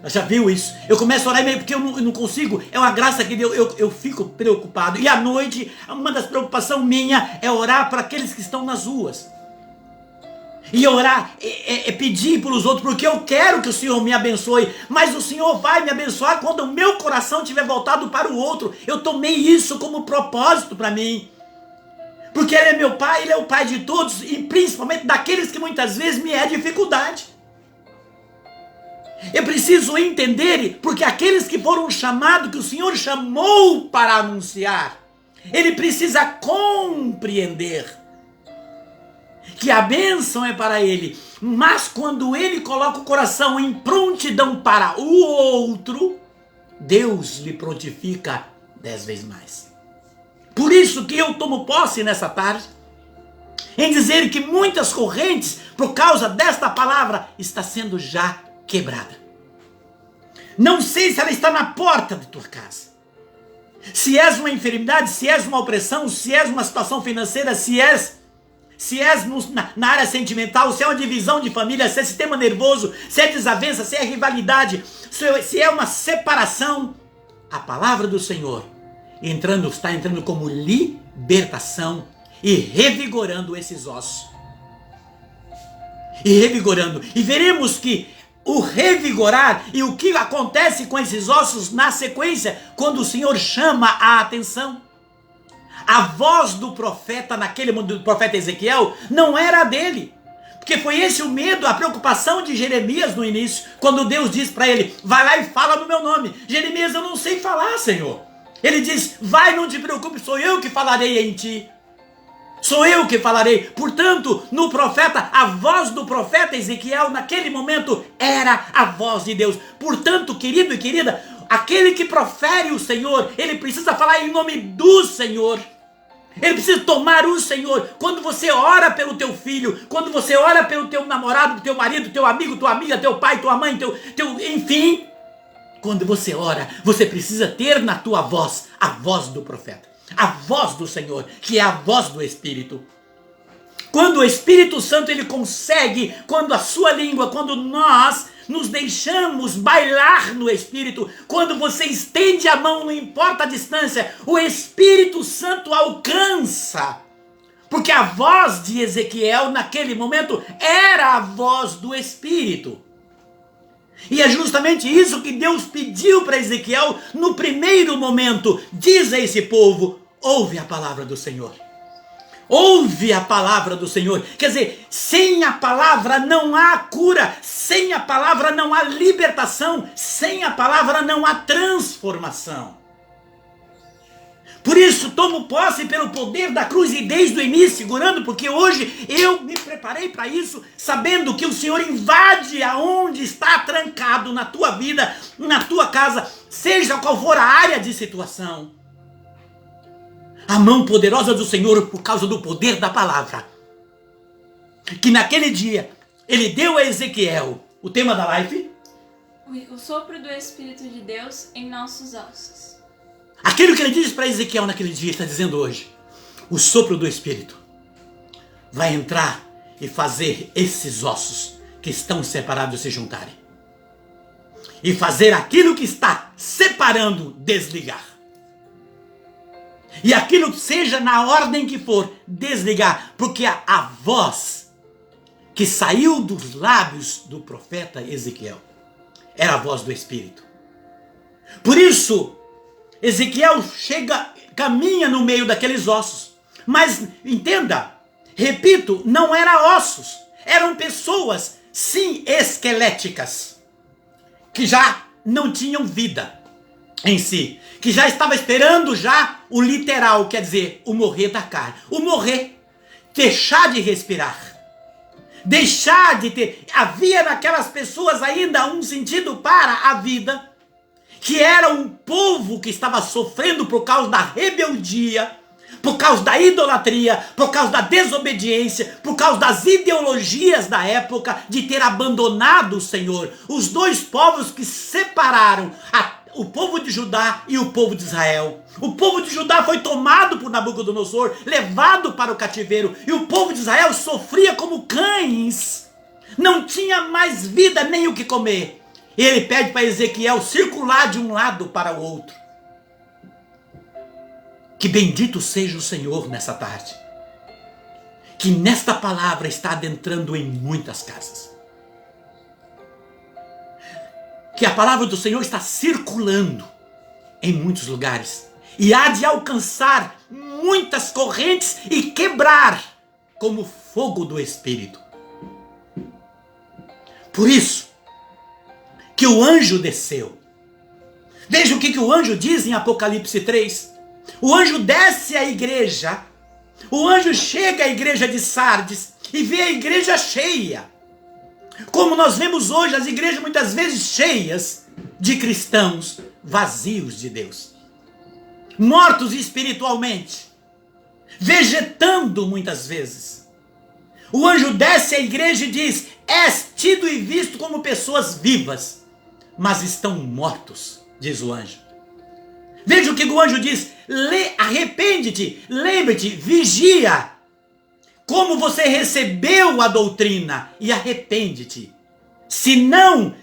Ela já viu isso? Eu começo a orar porque eu não consigo, é uma graça que Deus, eu fico preocupado. E à noite, uma das preocupações minha é orar para aqueles que estão nas ruas. E orar é pedir pelos outros, porque eu quero que o Senhor me abençoe, mas o Senhor vai me abençoar quando o meu coração estiver voltado para o outro. Eu tomei isso como propósito para mim. Porque Ele é meu Pai, Ele é o Pai de todos, e principalmente daqueles que muitas vezes me é dificuldade. Eu preciso entender, porque aqueles que foram chamados, que o Senhor chamou para anunciar, Ele precisa compreender. que a bênção é para ele, mas quando ele coloca o coração em prontidão para o outro, Deus lhe prontifica 10 vezes mais. Por isso que eu tomo posse nessa tarde, em dizer que muitas correntes, por causa desta palavra, está sendo já quebrada. Não sei se ela está na porta de tua casa. Se és uma enfermidade, se és uma opressão, se és uma situação financeira, se és na área sentimental, se é uma divisão de família, se é sistema nervoso, se é desavença, se é rivalidade, se é uma separação, a palavra do Senhor está entrando como libertação e revigorando esses ossos. E veremos que o revigorar e o que acontece com esses ossos na sequência, quando o Senhor chama a atenção. A voz do profeta do profeta Ezequiel não era a dele, porque foi esse o medo, a preocupação de Jeremias no início, quando Deus diz para ele: vai lá e fala no meu nome. Jeremias: eu não sei falar, Senhor. Ele diz: vai, não te preocupe, sou eu que falarei em ti. Sou eu que falarei. Portanto, no profeta, a voz do profeta Ezequiel naquele momento era a voz de Deus. Portanto, querido e querida, aquele que profere o Senhor, ele precisa falar em nome do Senhor. Ele precisa tomar o Senhor. Quando você ora pelo teu filho, quando você ora pelo teu namorado, teu marido, teu amigo, tua amiga, teu pai, tua mãe, enfim, quando você ora, você precisa ter na tua voz a voz do profeta, a voz do Senhor, que é a voz do Espírito. Quando o Espírito Santo ele consegue, quando a sua língua, quando nós nos deixamos bailar no Espírito, quando você estende a mão, não importa a distância, o Espírito Santo alcança. Porque a voz de Ezequiel naquele momento era a voz do Espírito. E é justamente isso que Deus pediu para Ezequiel no primeiro momento. Diz a esse povo: ouve a palavra do Senhor. Ouve a palavra do Senhor. Quer dizer, sem a palavra não há cura, sem a palavra não há libertação, sem a palavra não há transformação. Por isso, tomo posse pelo poder da cruz e desde o início, segurando, porque hoje eu me preparei para isso, sabendo que o Senhor invade aonde está trancado na tua vida, na tua casa, seja qual for a área de situação. A mão poderosa do Senhor, por causa do poder da palavra, que naquele dia ele deu a Ezequiel o tema da live: o sopro do Espírito de Deus em nossos ossos. Aquilo que ele disse para Ezequiel naquele dia, está dizendo hoje: o sopro do Espírito vai entrar e fazer esses ossos que estão separados se juntarem, e fazer aquilo que está separando desligar. E aquilo seja na ordem que for, desligar, porque a voz que saiu dos lábios do profeta Ezequiel era a voz do Espírito. Por isso, Ezequiel caminha no meio daqueles ossos. Mas entenda, repito, não eram ossos, eram pessoas, sim, esqueléticas, que já não tinham vida em si, que já estava esperando já o literal, quer dizer, o morrer da carne. O morrer, deixar de respirar, deixar de ter. Havia naquelas pessoas ainda um sentido para a vida, que era um povo que estava sofrendo por causa da rebeldia, por causa da idolatria, por causa da desobediência, por causa das ideologias da época, de ter abandonado o Senhor. Os dois povos que separaram o povo de Judá e o povo de Israel. O povo de Judá foi tomado por Nabucodonosor, levado para o cativeiro, e o povo de Israel sofria como cães, não tinha mais vida nem o que comer. E ele pede para Ezequiel circular de um lado para o outro. Que bendito seja o Senhor nessa tarde, que nesta palavra está adentrando em muitas casas, que a palavra do Senhor está circulando em muitos lugares e há de alcançar muitas correntes e quebrar como fogo do Espírito. Por isso que o anjo desceu. Veja o que o anjo diz em Apocalipse 3. O anjo desce à igreja, o anjo chega à igreja de Sardes e vê a igreja cheia. Como nós vemos hoje as igrejas muitas vezes cheias de cristãos vazios de Deus. Mortos espiritualmente. Vegetando muitas vezes. O anjo desce à igreja e diz: és tido e visto como pessoas vivas, mas estão mortos, diz o anjo. Veja o que o anjo diz: arrepende-te, lembre-te, vigia, como você recebeu a doutrina, e arrepende-te. Senão,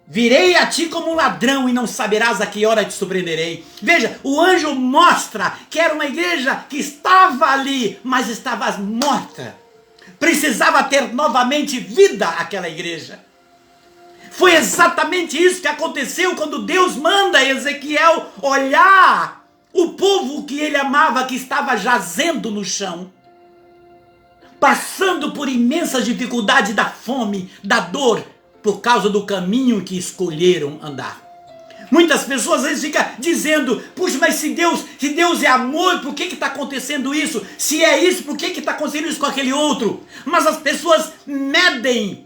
virei a ti como um ladrão e não saberás a que hora te surpreenderei. Veja, o anjo mostra que era uma igreja que estava ali, mas estava morta. Precisava ter novamente vida aquela igreja. Foi exatamente isso que aconteceu quando Deus manda Ezequiel olhar o povo que ele amava, que estava jazendo no chão, passando por imensas dificuldades da fome, da dor, por causa do caminho que escolheram andar. Muitas pessoas às vezes ficam dizendo: puxa, mas se Deus é amor, por que está acontecendo isso? Se é isso, por que está acontecendo isso com aquele outro? Mas as pessoas medem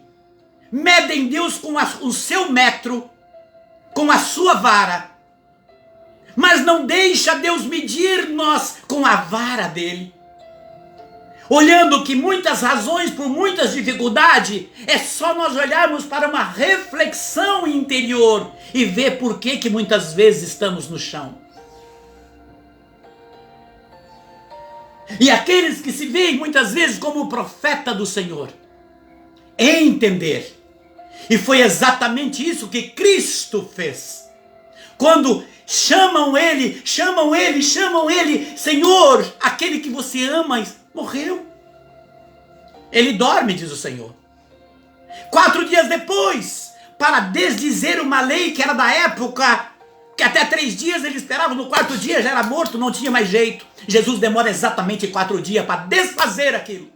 Deus com o seu metro, com a sua vara, mas não deixa Deus medir nós com a vara dele. Olhando que muitas razões, por muitas dificuldades, é só nós olharmos para uma reflexão interior e ver por que muitas vezes estamos no chão. E aqueles que se veem muitas vezes como o profeta do Senhor, entender. E foi exatamente isso que Cristo fez. Quando chamam ele, Senhor, aquele que você ama morreu. Ele dorme, diz o Senhor. 4 dias depois, para desdizer uma lei que era da época, que até 3 dias ele esperava, no 4º dia já era morto, não tinha mais jeito. Jesus demora exatamente 4 dias para desfazer aquilo.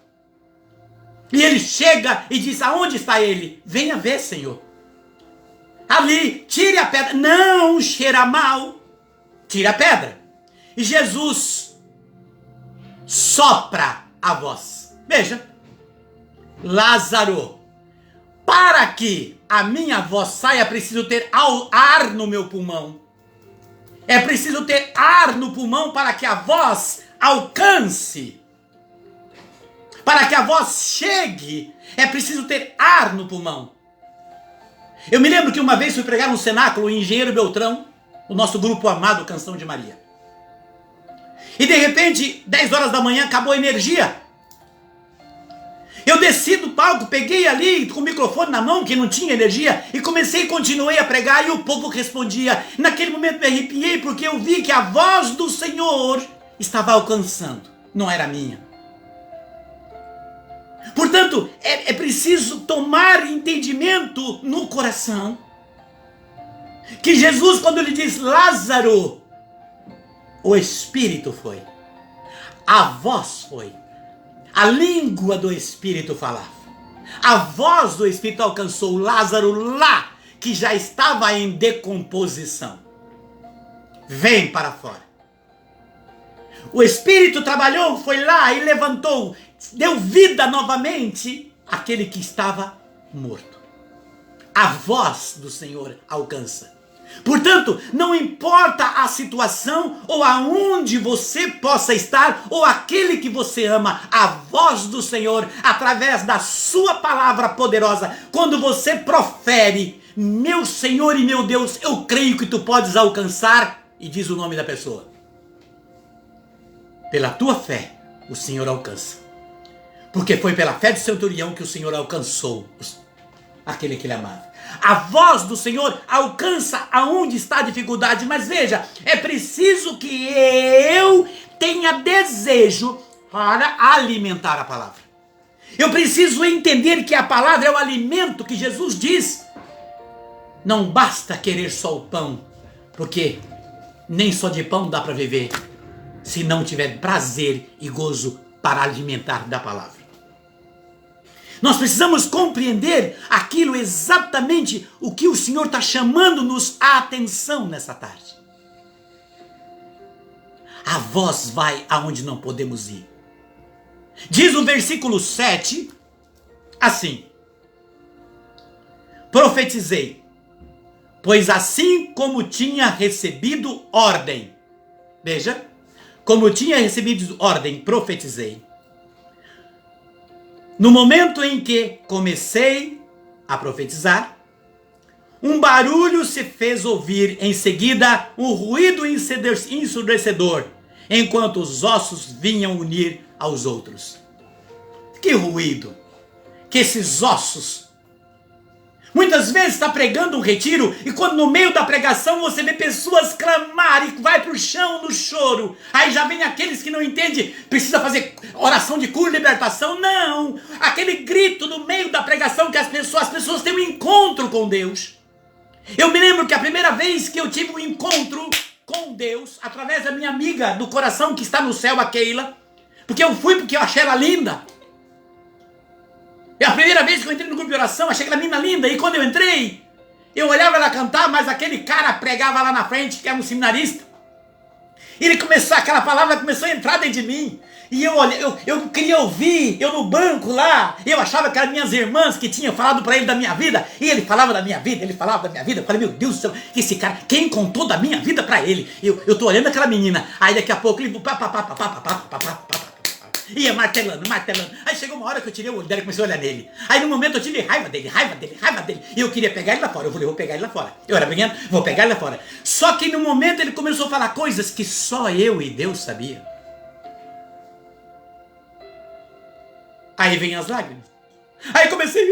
E ele chega e diz: aonde está ele? Venha ver, Senhor. Ali, tire a pedra. Não cheira mal. Tire a pedra. E Jesus sopra a voz. Veja. Lázaro, para que a minha voz saia, é preciso ter ar no meu pulmão. É preciso ter ar no pulmão para que a voz alcance. Para que a voz chegue, é preciso ter ar no pulmão. Eu me lembro que uma vez fui pregar no cenáculo em Engenheiro Beltrão, o nosso grupo amado Canção de Maria. E de repente, 10 horas da manhã, acabou a energia. Eu desci do palco, peguei ali com o microfone na mão, que não tinha energia, e continuei a pregar, e o povo respondia. Naquele momento me arrepiei, porque eu vi que a voz do Senhor estava alcançando, não era minha. Portanto, é preciso tomar entendimento no coração, que Jesus, quando ele diz Lázaro, o Espírito foi, a voz foi, a língua do Espírito falava, a voz do Espírito alcançou Lázaro lá, que já estava em decomposição. Vem para fora. O Espírito trabalhou, foi lá e levantou, deu vida novamente àquele que estava morto. A voz do Senhor alcança. Portanto, não importa a situação ou aonde você possa estar ou aquele que você ama, a voz do Senhor, através da sua palavra poderosa, quando você profere, meu Senhor e meu Deus, eu creio que tu podes alcançar, e diz o nome da pessoa. Pela tua fé, o Senhor alcança. Porque foi pela fé do centurião que o Senhor alcançou aquele que ele amava. A voz do Senhor alcança aonde está a dificuldade. Mas veja, é preciso que eu tenha desejo para alimentar a palavra. Eu preciso entender que a palavra é o alimento que Jesus diz. Não basta querer só o pão, porque nem só de pão dá para viver, se não tiver prazer e gozo para alimentar da palavra. Nós precisamos compreender aquilo exatamente o que o Senhor está chamando-nos a atenção nessa tarde. A voz vai aonde não podemos ir. Diz o versículo 7, assim: profetizei, pois assim como tinha recebido ordem. Veja, como tinha recebido ordem, profetizei. No momento em que comecei a profetizar, um barulho se fez ouvir, em seguida um ruído ensurdecedor, enquanto os ossos vinham unir aos outros. Que ruído! Que esses ossos! Muitas vezes está pregando um retiro e quando no meio da pregação você vê pessoas clamar e vai para o chão no choro. Aí já vem aqueles que não entendem, precisa fazer oração de cura e libertação. Não! Aquele grito no meio da pregação que as pessoas têm um encontro com Deus. Eu me lembro que a primeira vez que eu tive um encontro com Deus, através da minha amiga do coração que está no céu, a Keila, porque eu achei ela linda. É a primeira vez que eu entrei no grupo de oração, achei aquela menina linda, e quando eu entrei, eu olhava ela cantar, mas aquele cara pregava lá na frente, que era um seminarista. Ele começou, aquela palavra começou a entrar dentro de mim. E eu queria ouvir, eu no banco lá, eu achava que eram minhas irmãs que tinham falado para ele da minha vida, e ele falava da minha vida, ele falava da minha vida. Eu falei, meu Deus do céu, esse cara, quem contou da minha vida para ele? Eu tô olhando aquela menina, aí daqui a pouco ele ia martelando. Aí chegou uma hora que eu tirei o olho dela e comecei a olhar nele. Aí no momento eu tive raiva dele. E eu queria pegar ele lá fora. Eu falei, vou pegar ele lá fora. Eu era pequeno, vou pegar ele lá fora. Só que no momento ele começou a falar coisas que só eu e Deus sabia. Aí vem as lágrimas. Aí comecei.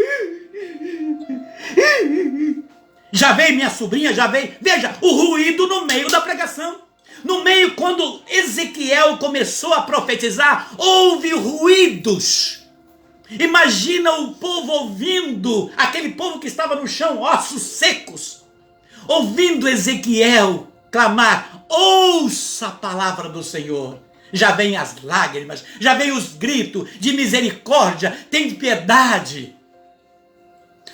Já veio minha sobrinha, já veio. Veja, o ruído no meio da pregação. No meio, quando Ezequiel começou a profetizar, houve ruídos. Imagina o povo ouvindo, aquele povo que estava no chão, ossos secos, ouvindo Ezequiel clamar, ouça a palavra do Senhor. Já vem as lágrimas, já vem os gritos de misericórdia, tem piedade.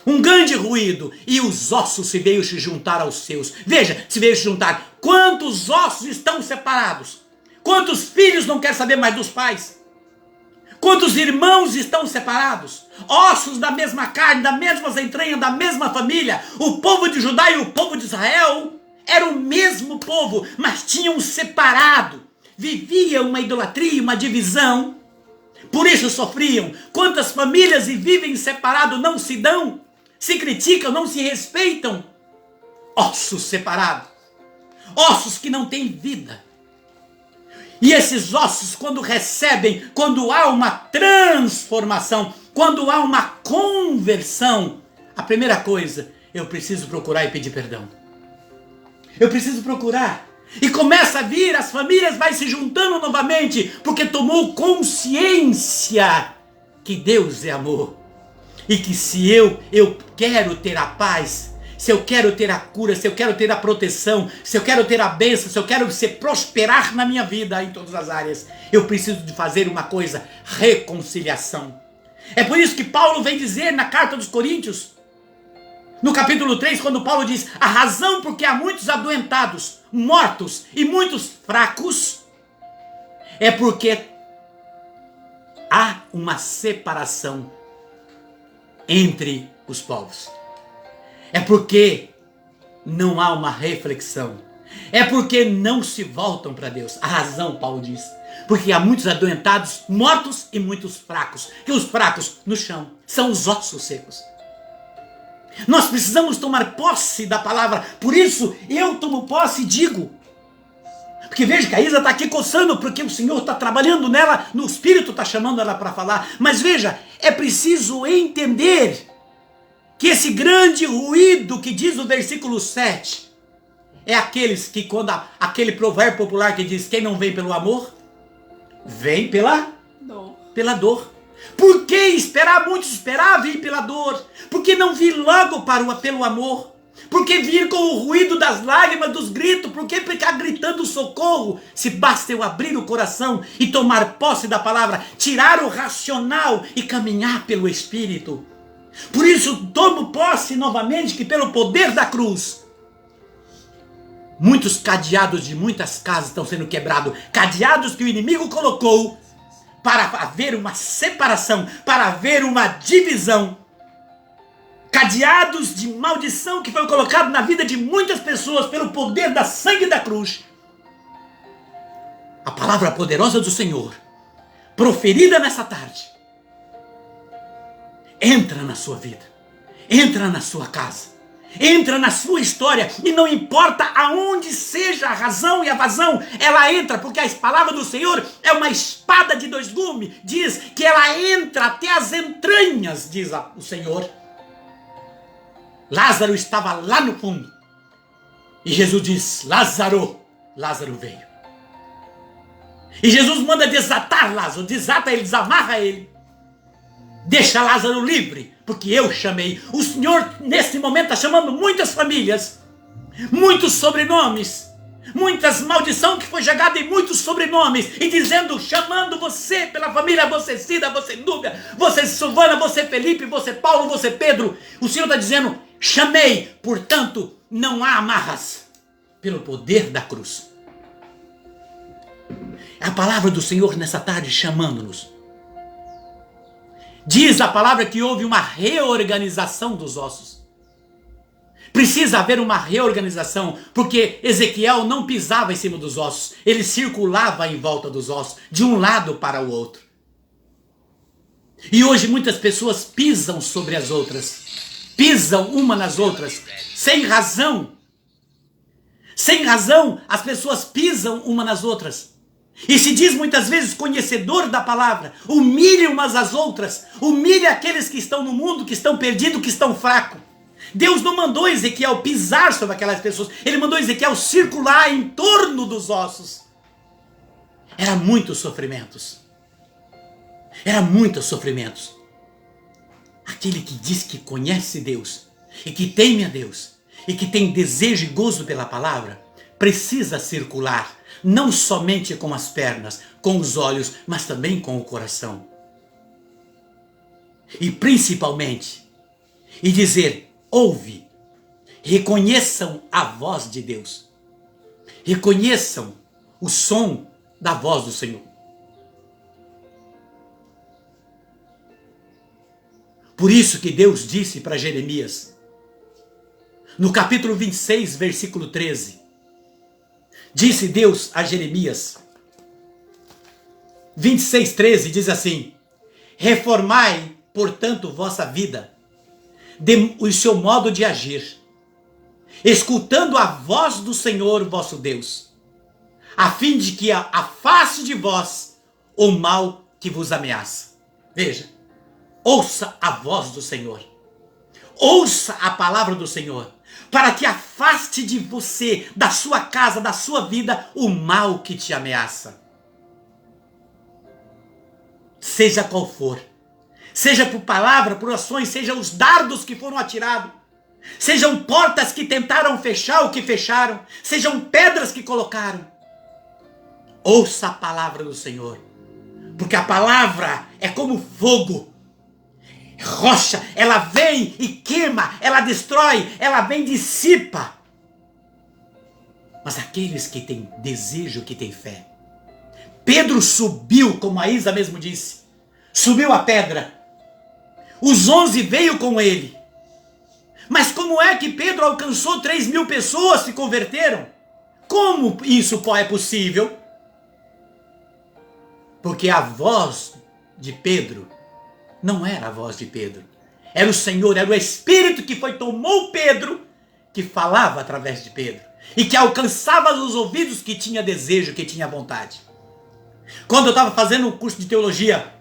Um grande ruído, e os ossos se veio se juntar aos seus. Veja, se veio se juntar. Quantos ossos estão separados? Quantos filhos não querem saber mais dos pais? Quantos irmãos estão separados? Ossos da mesma carne, da mesma entranha, da mesma família. O povo de Judá e o povo de Israel eram o mesmo povo, mas tinham separado. Vivia uma idolatria, uma divisão. Por isso sofriam. Quantas famílias vivem separados, não se dão, se criticam, não se respeitam. Ossos separados. Ossos que não têm vida. E esses ossos, quando recebem, quando há uma transformação, quando há uma conversão, a primeira coisa, eu preciso procurar e pedir perdão. Eu preciso procurar. E começa a vir, as famílias vai se juntando novamente, porque tomou consciência que Deus é amor. E que se eu quero ter a paz, se eu quero ter a cura, se eu quero ter a proteção, se eu quero ter a bênção, se eu quero prosperar na minha vida em todas as áreas, eu preciso de fazer uma coisa, reconciliação. É por isso que Paulo vem dizer na carta dos Coríntios, no capítulo 3, quando Paulo diz, a razão porque há muitos adoentados, mortos e muitos fracos, é porque há uma separação entre os povos. É porque não há uma reflexão. É porque não se voltam para Deus. A razão, Paulo diz, porque há muitos adoentados, mortos e muitos fracos. E os fracos no chão são os ossos secos. Nós precisamos tomar posse da palavra. Por isso eu tomo posse e digo. Porque veja que a Isa está aqui coçando, porque o Senhor está trabalhando nela, no Espírito está chamando ela para falar. Mas veja, é preciso entender que esse grande ruído que diz o versículo 7 é aqueles que, quando aquele provérbio popular que diz, quem não vem pelo amor, vem pela dor. Por que esperar? Muitos esperavam vir pela dor. Por que não vir logo pelo amor? Por que vir com o ruído das lágrimas, dos gritos? Por que ficar gritando socorro? Se basta eu abrir o coração e tomar posse da palavra, tirar o racional e caminhar pelo Espírito. Por isso tomo posse novamente que pelo poder da cruz, muitos cadeados de muitas casas estão sendo quebrados. Cadeados que o inimigo colocou para haver uma separação, para haver uma divisão. Cadeados de maldição que foi colocado na vida de muitas pessoas pelo poder da sangue da cruz. A palavra poderosa do Senhor, proferida nessa tarde, entra na sua vida, entra na sua casa, entra na sua história, e não importa aonde seja a razão e a vazão, ela entra, porque a palavra do Senhor é uma espada de dois gumes, diz que ela entra até as entranhas, diz o Senhor. Lázaro estava lá no fundo, e Jesus diz: Lázaro, Lázaro veio. E Jesus manda desatar Lázaro, desata ele, desamarra ele, deixa Lázaro livre, porque eu chamei. O Senhor nesse momento está chamando muitas famílias, muitos sobrenomes, muitas maldições que foi jogada em muitos sobrenomes, e dizendo, chamando você pela família, você Cida, você Núbia, você Silvana, você Felipe, você Paulo, você Pedro. O Senhor está dizendo: chamei, portanto não há amarras, pelo poder da cruz. É a palavra do Senhor nessa tarde chamando-nos. Diz a palavra que houve uma reorganização dos ossos. Precisa haver uma reorganização, porque Ezequiel não pisava em cima dos ossos, ele circulava em volta dos ossos, de um lado para o outro. E hoje muitas pessoas pisam sobre as outras, pisam uma nas outras, sem razão. Sem razão, as pessoas pisam uma nas outras. E se diz muitas vezes conhecedor da palavra, humilha umas às outras, humilha aqueles que estão no mundo, que estão perdidos, que estão fracos. Deus não mandou Ezequiel pisar sobre aquelas pessoas, ele mandou Ezequiel circular em torno dos ossos. Era muitos sofrimentos. Era muitos sofrimentos. Aquele que diz que conhece Deus, e que teme a Deus, e que tem desejo e gozo pela palavra, precisa circular, não somente com as pernas, com os olhos, mas também com o coração. E principalmente, e dizer: ouve, reconheçam a voz de Deus, reconheçam o som da voz do Senhor. Por isso que Deus disse para Jeremias, no capítulo 26, versículo 13, disse Deus a Jeremias, 26:13, diz assim: reformai, portanto, vossa vida, o seu modo de agir, escutando a voz do Senhor vosso Deus, a fim de que afaste de vós o mal que vos ameaça. Veja, ouça a voz do Senhor, ouça a palavra do Senhor, para que afaste de você, da sua casa, da sua vida, o mal que te ameaça. Seja qual for, seja por palavra, por ações, sejam os dardos que foram atirados, sejam portas que tentaram fechar o que fecharam, sejam pedras que colocaram. Ouça a palavra do Senhor, porque a palavra é como fogo, rocha, ela vem e queima, ela destrói, ela vem e dissipa. Mas aqueles que têm desejo, que têm fé. Pedro subiu, como a Isa mesmo disse, subiu a pedra. Os 11 veio com ele. Mas como é que Pedro alcançou 3.000 pessoas se converteram? Como isso é possível? Porque a voz de Pedro não era a voz de Pedro. Era o Senhor, era o Espírito que tomou Pedro, que falava através de Pedro. E que alcançava os ouvidos que tinha desejo, que tinha vontade. Quando eu estava fazendo um curso de teologia,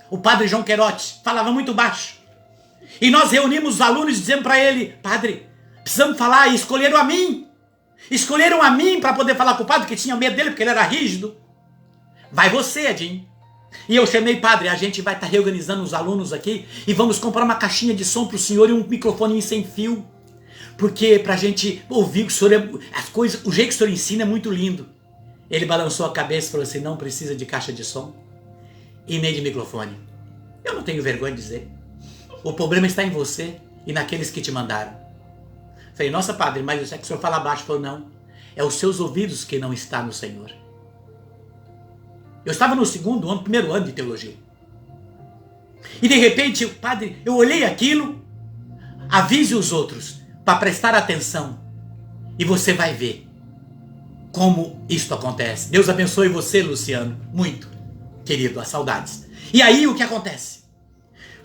o padre João Queiroz falava muito baixo. E nós reunimos os alunos e dizemos para ele: padre, precisamos falar, e escolheram a mim. Escolheram a mim para poder falar com o padre, que tinha medo dele, porque ele era rígido. Vai você, Edinho. E eu chamei: padre, a gente vai estar reorganizando os alunos aqui e vamos comprar uma caixinha de som para o senhor e um microfone sem fio. Porque para a gente ouvir o senhor, as coisas, o jeito que o senhor ensina é muito lindo. Ele balançou a cabeça e falou assim: não precisa de caixa de som e nem de microfone. Eu não tenho vergonha de dizer. O problema está em você e naqueles que te mandaram. Falei: nossa, padre, mas é que o senhor fala baixo. Falou: não, é os seus ouvidos que não estão no Senhor. Eu estava no segundo ano, primeiro ano de teologia. E de repente, padre, eu olhei aquilo, avise os outros para prestar atenção. E você vai ver como isto acontece. Deus abençoe você, Luciano, muito, querido, as saudades. E aí o que acontece?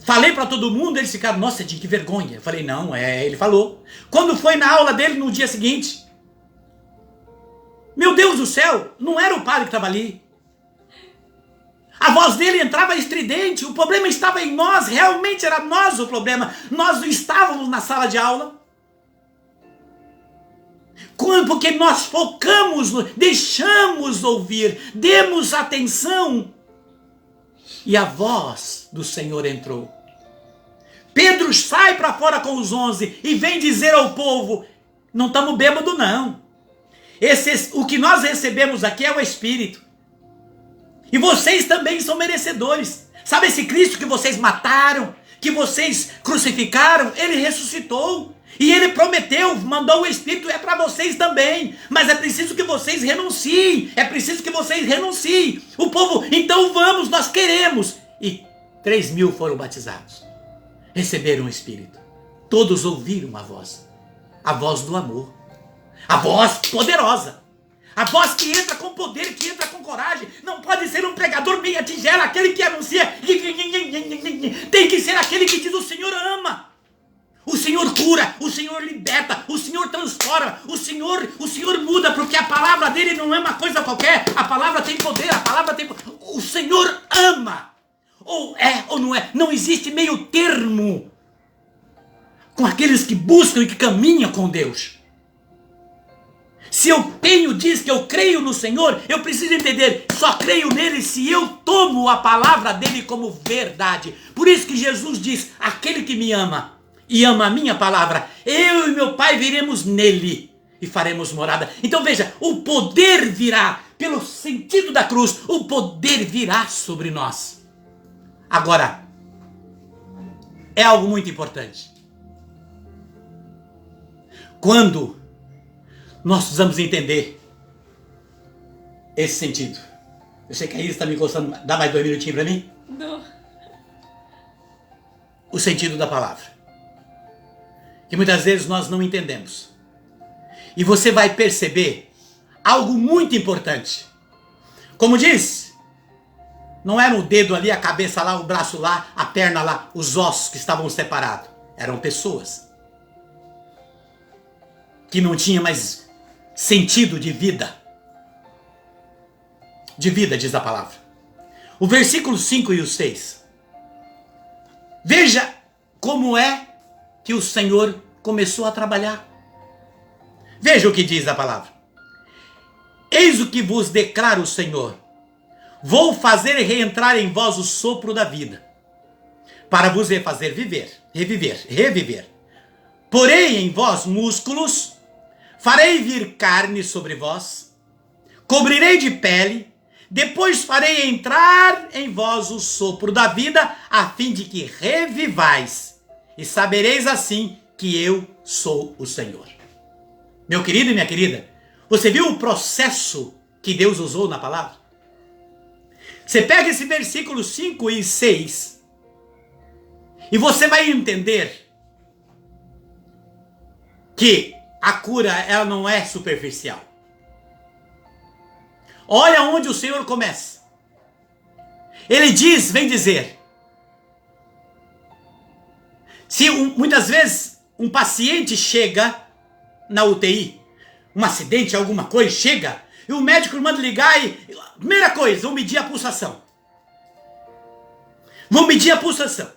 Falei para todo mundo, eles ficaram, nossa, Edinho, que vergonha. Eu falei, não, ele falou. Quando foi na aula dele no dia seguinte, meu Deus do céu, não era o padre que estava ali. A voz dele entrava estridente, o problema estava em nós, realmente era nós o problema. Nós não estávamos na sala de aula. Porque nós focamos, deixamos ouvir, demos atenção. E a voz do Senhor entrou. Pedro sai para fora com os 11 e vem dizer ao povo, não estamos bêbados não. O que nós recebemos aqui é o Espírito. E vocês também são merecedores. Sabe esse Cristo que vocês mataram, que vocês crucificaram? Ele ressuscitou. E ele prometeu, mandou o Espírito, é para vocês também. Mas é preciso que vocês renunciem. É preciso que vocês renunciem. O povo, então vamos, nós queremos. E 3.000 foram batizados. Receberam o Espírito. Todos ouviram a voz do amor. A voz poderosa. A voz que entra com poder, que entra com coragem. Não pode ser um pregador meia tigela, aquele que anuncia. Tem que ser aquele que diz, o Senhor ama. O Senhor cura, o Senhor liberta, o Senhor transforma, o Senhor muda, porque a palavra dele não é uma coisa qualquer. A palavra tem poder, o Senhor ama. Ou é ou não é. Não existe meio termo com aqueles que buscam e que caminham com Deus. Se eu diz que eu creio no Senhor, eu preciso entender, só creio nele se eu tomo a palavra dele como verdade. Por isso que Jesus diz, aquele que me ama e ama a minha palavra, eu e meu Pai viremos nele e faremos morada. Então veja, o poder virá, pelo sentido da cruz, o poder virá sobre nós. Agora, é algo muito importante. Quando nós precisamos entender esse sentido. Eu sei que a Isa está me gostando. Dá mais 2 minutinhos para mim? Não. O sentido da palavra. Que muitas vezes nós não entendemos. E você vai perceber algo muito importante. Como diz, não era o dedo ali, a cabeça lá, o braço lá, a perna lá, os ossos que estavam separados. Eram pessoas que não tinham mais sentido de vida. De vida, diz a palavra. O versículo 5 e o 6. Veja como é que o Senhor começou a trabalhar. Veja o que diz a palavra. Eis o que vos declara o Senhor. Vou fazer reentrar em vós o sopro da vida, para vos fazer reviver. Porém em vós músculos, farei vir carne sobre vós, cobrirei de pele, depois farei entrar em vós o sopro da vida, a fim de que revivais, e sabereis assim que eu sou o Senhor. Meu querido e minha querida, você viu o processo que Deus usou na palavra? Você pega esse versículo 5 e 6 e você vai entender que a cura, ela não é superficial. Olha onde o Senhor começa. Ele diz, vem dizer, se muitas vezes um paciente chega na UTI, um acidente, alguma coisa, chega, e o médico manda ligar e, primeira coisa, vão medir a pulsação. Vão medir a pulsação.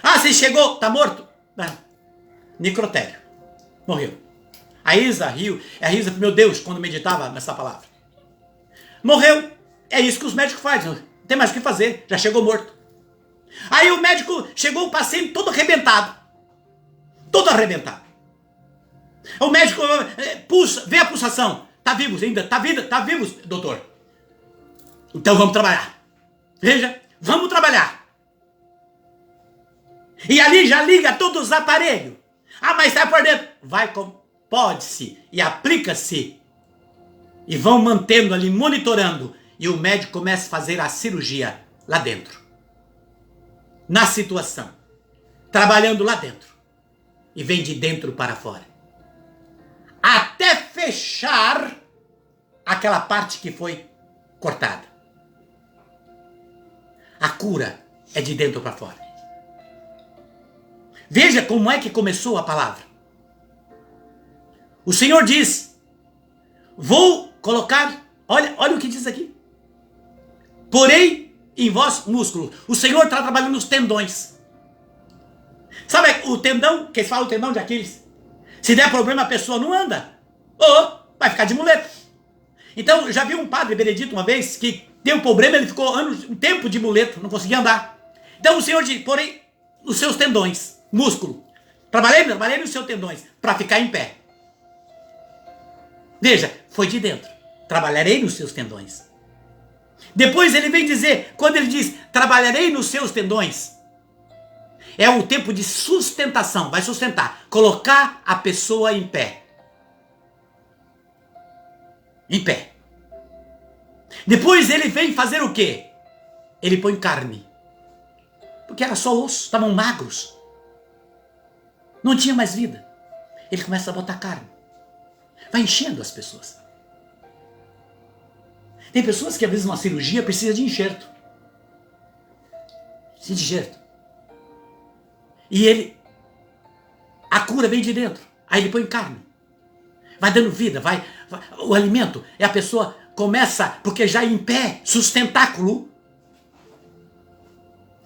Ah, você chegou, tá morto? Não. Necrotério. Morreu. A Isa riu. A Isa, meu Deus, quando meditava nessa palavra. Morreu. É isso que os médicos fazem. Não tem mais o que fazer. Já chegou morto. Aí o médico chegou, o paciente todo arrebentado. Todo arrebentado. O médico pulsa, vê a pulsação. Tá vivo ainda? Tá vivo, doutor? Então vamos trabalhar. Veja, vamos trabalhar. E ali já liga todos os aparelhos. Ah, mas sai por dentro. Pode-se e aplica-se. E vão mantendo ali, monitorando. e o médico começa a fazer a cirurgia lá dentro. Na situação. Trabalhando lá dentro. E vem de dentro para fora. Até fechar aquela parte que foi cortada. A cura é de dentro para fora. Veja como é que começou a palavra. O Senhor diz, vou colocar, olha o que diz aqui. Porém, em vós músculos. O Senhor está trabalhando nos tendões. Sabe o tendão, que eles falam o tendão de Aquiles? Se der problema a pessoa não anda. Ou vai ficar de muleta. Então, já vi um padre Benedito uma vez que deu problema, ele ficou um tempo de muleta, não conseguia andar. Então o Senhor diz, porém, os seus tendões, músculo. Trabalhei nos seus tendões, para ficar em pé. Veja, foi de dentro. Trabalharei nos seus tendões. Depois ele vem dizer, quando ele diz, trabalharei nos seus tendões, é o tempo de sustentação, vai sustentar, colocar a pessoa em pé. Em pé. Depois ele vem fazer o quê? Ele põe carne. Porque era só osso, estavam magros. Não tinha mais vida. Ele começa a botar carne. Vai enchendo as pessoas. Tem pessoas que às vezes uma cirurgia precisa de enxerto. Precisa de enxerto. E a cura vem de dentro. Aí ele põe carne. Vai dando vida, o alimento. E a pessoa começa, porque já em pé, sustentáculo.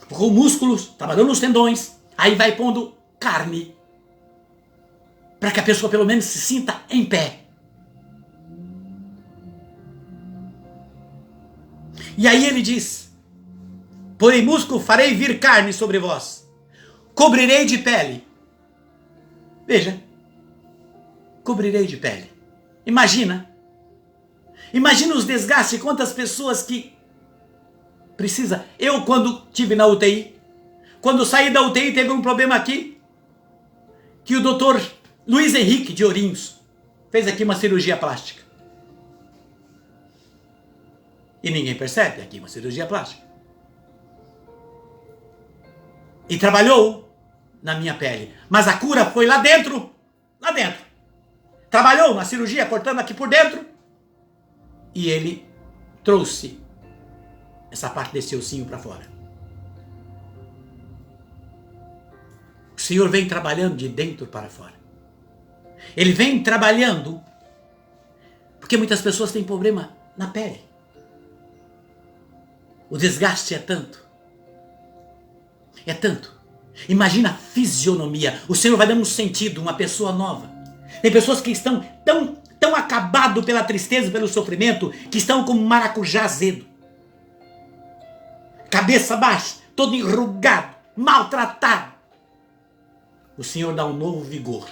Com músculos, trabalhando nos tendões. Aí vai pondo carne. Para que a pessoa pelo menos se sinta em pé. E aí ele diz, porém músculo farei vir carne sobre vós. Cobrirei de pele. Veja. Cobrirei de pele. Imagina os desgastes, quantas pessoas que precisa. Eu quando tive na UTI, quando saí da UTI teve um problema aqui, que o doutor Luiz Henrique de Ourinhos fez aqui uma cirurgia plástica. E ninguém percebe aqui uma cirurgia plástica. E trabalhou na minha pele. Mas a cura foi lá dentro. Lá dentro. Trabalhou na cirurgia, cortando aqui por dentro. E ele trouxe essa parte desse ossinho para fora. O Senhor vem trabalhando de dentro para fora. Ele vem trabalhando porque muitas pessoas têm problema na pele. O desgaste é tanto. É tanto. Imagina a fisionomia. O Senhor vai dando um sentido, uma pessoa nova. Tem pessoas que estão tão acabado pela tristeza, pelo sofrimento, que estão como maracujá azedo. Cabeça baixa, todo enrugado, maltratado. O Senhor dá um novo vigor,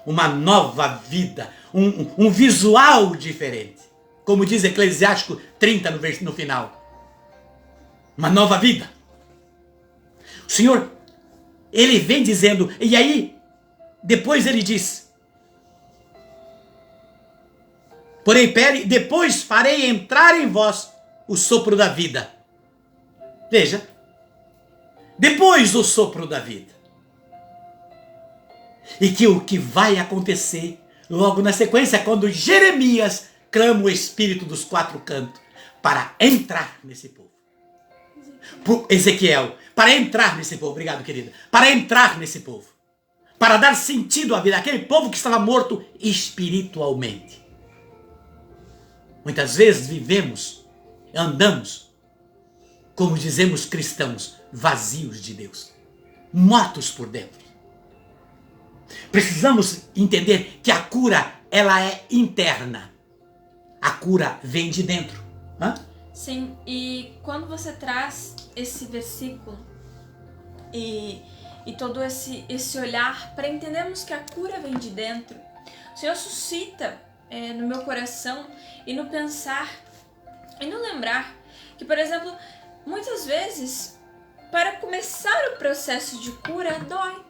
uma nova vida, um visual diferente. Como diz Eclesiástico 30 no final. Uma nova vida. O Senhor, Ele vem dizendo, e aí, depois Ele diz, porém, pere, depois farei entrar em vós o sopro da vida. Veja, depois do sopro da vida. E que o que vai acontecer logo na sequência é quando Jeremias clama o Espírito dos quatro cantos para entrar nesse povo. Ezequiel, para entrar nesse povo, obrigado querida, para entrar nesse povo, para dar sentido à vida, aquele povo que estava morto espiritualmente. Muitas vezes vivemos, andamos, como dizemos cristãos, vazios de Deus, mortos por dentro. Precisamos entender que a cura, ela é interna. A cura vem de dentro. Hã? Sim, e quando você traz esse versículo e todo esse olhar para entendermos que a cura vem de dentro, o Senhor suscita no meu coração e no pensar e no lembrar que, por exemplo, muitas vezes, para começar o processo de cura, dói.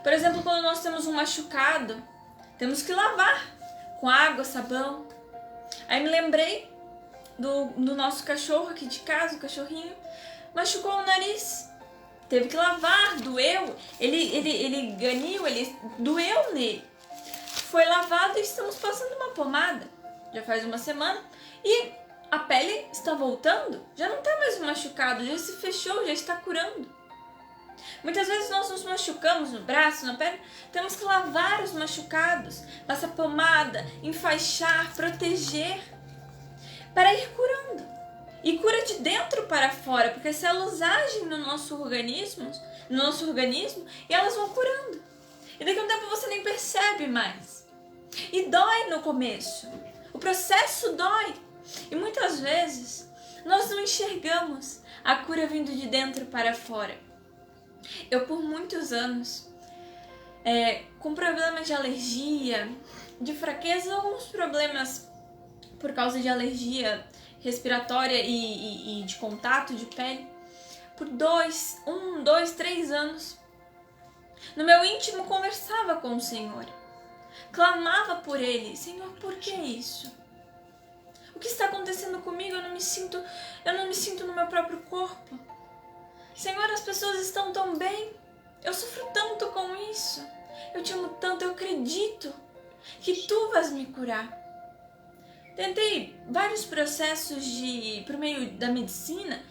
Por exemplo, quando nós temos um machucado, temos que lavar com água, sabão. Aí me lembrei do nosso cachorro aqui de casa, o cachorrinho, machucou o nariz. Teve que lavar, doeu. Ele ganhou, ele doeu nele. Foi lavado e estamos passando uma pomada. Já faz uma semana. E a pele está voltando. Já não está mais machucado, já se fechou, já está curando. Muitas vezes nós nos machucamos no braço, na perna. Temos que lavar os machucados. Passar pomada, enfaixar, proteger. Para ir curando. E cura de dentro para fora, porque as células agem no nosso organismo e elas vão curando. E daqui a um tempo você nem percebe mais. E dói no começo. O processo dói. E muitas vezes nós não enxergamos a cura vindo de dentro para fora. Eu por muitos anos, com problemas de alergia, de fraqueza, alguns problemas por causa de alergia respiratória e de contato de pele, por 2, 3 anos, no meu íntimo conversava com o Senhor, clamava por Ele: Senhor, por que isso? O que está acontecendo comigo? Eu não me sinto no meu próprio corpo. Senhor, as pessoas estão tão bem, eu sofro tanto com isso, eu te amo tanto, eu acredito que Tu vais me curar. Tentei vários processos por meio da medicina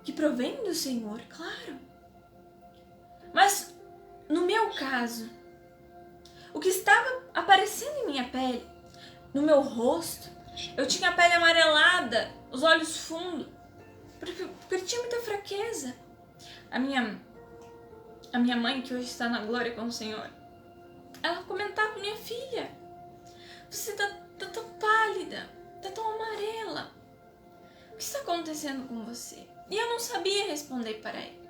que provém do Senhor, claro. Mas, no meu caso, o que estava aparecendo em minha pele, no meu rosto, eu tinha a pele amarelada, os olhos fundos, porque eu tinha muita fraqueza. A minha mãe, que hoje está na glória com o Senhor, ela comentava: minha filha, você tá tão pálida, tá tão amarela. O que está acontecendo com você? E eu não sabia responder para ele.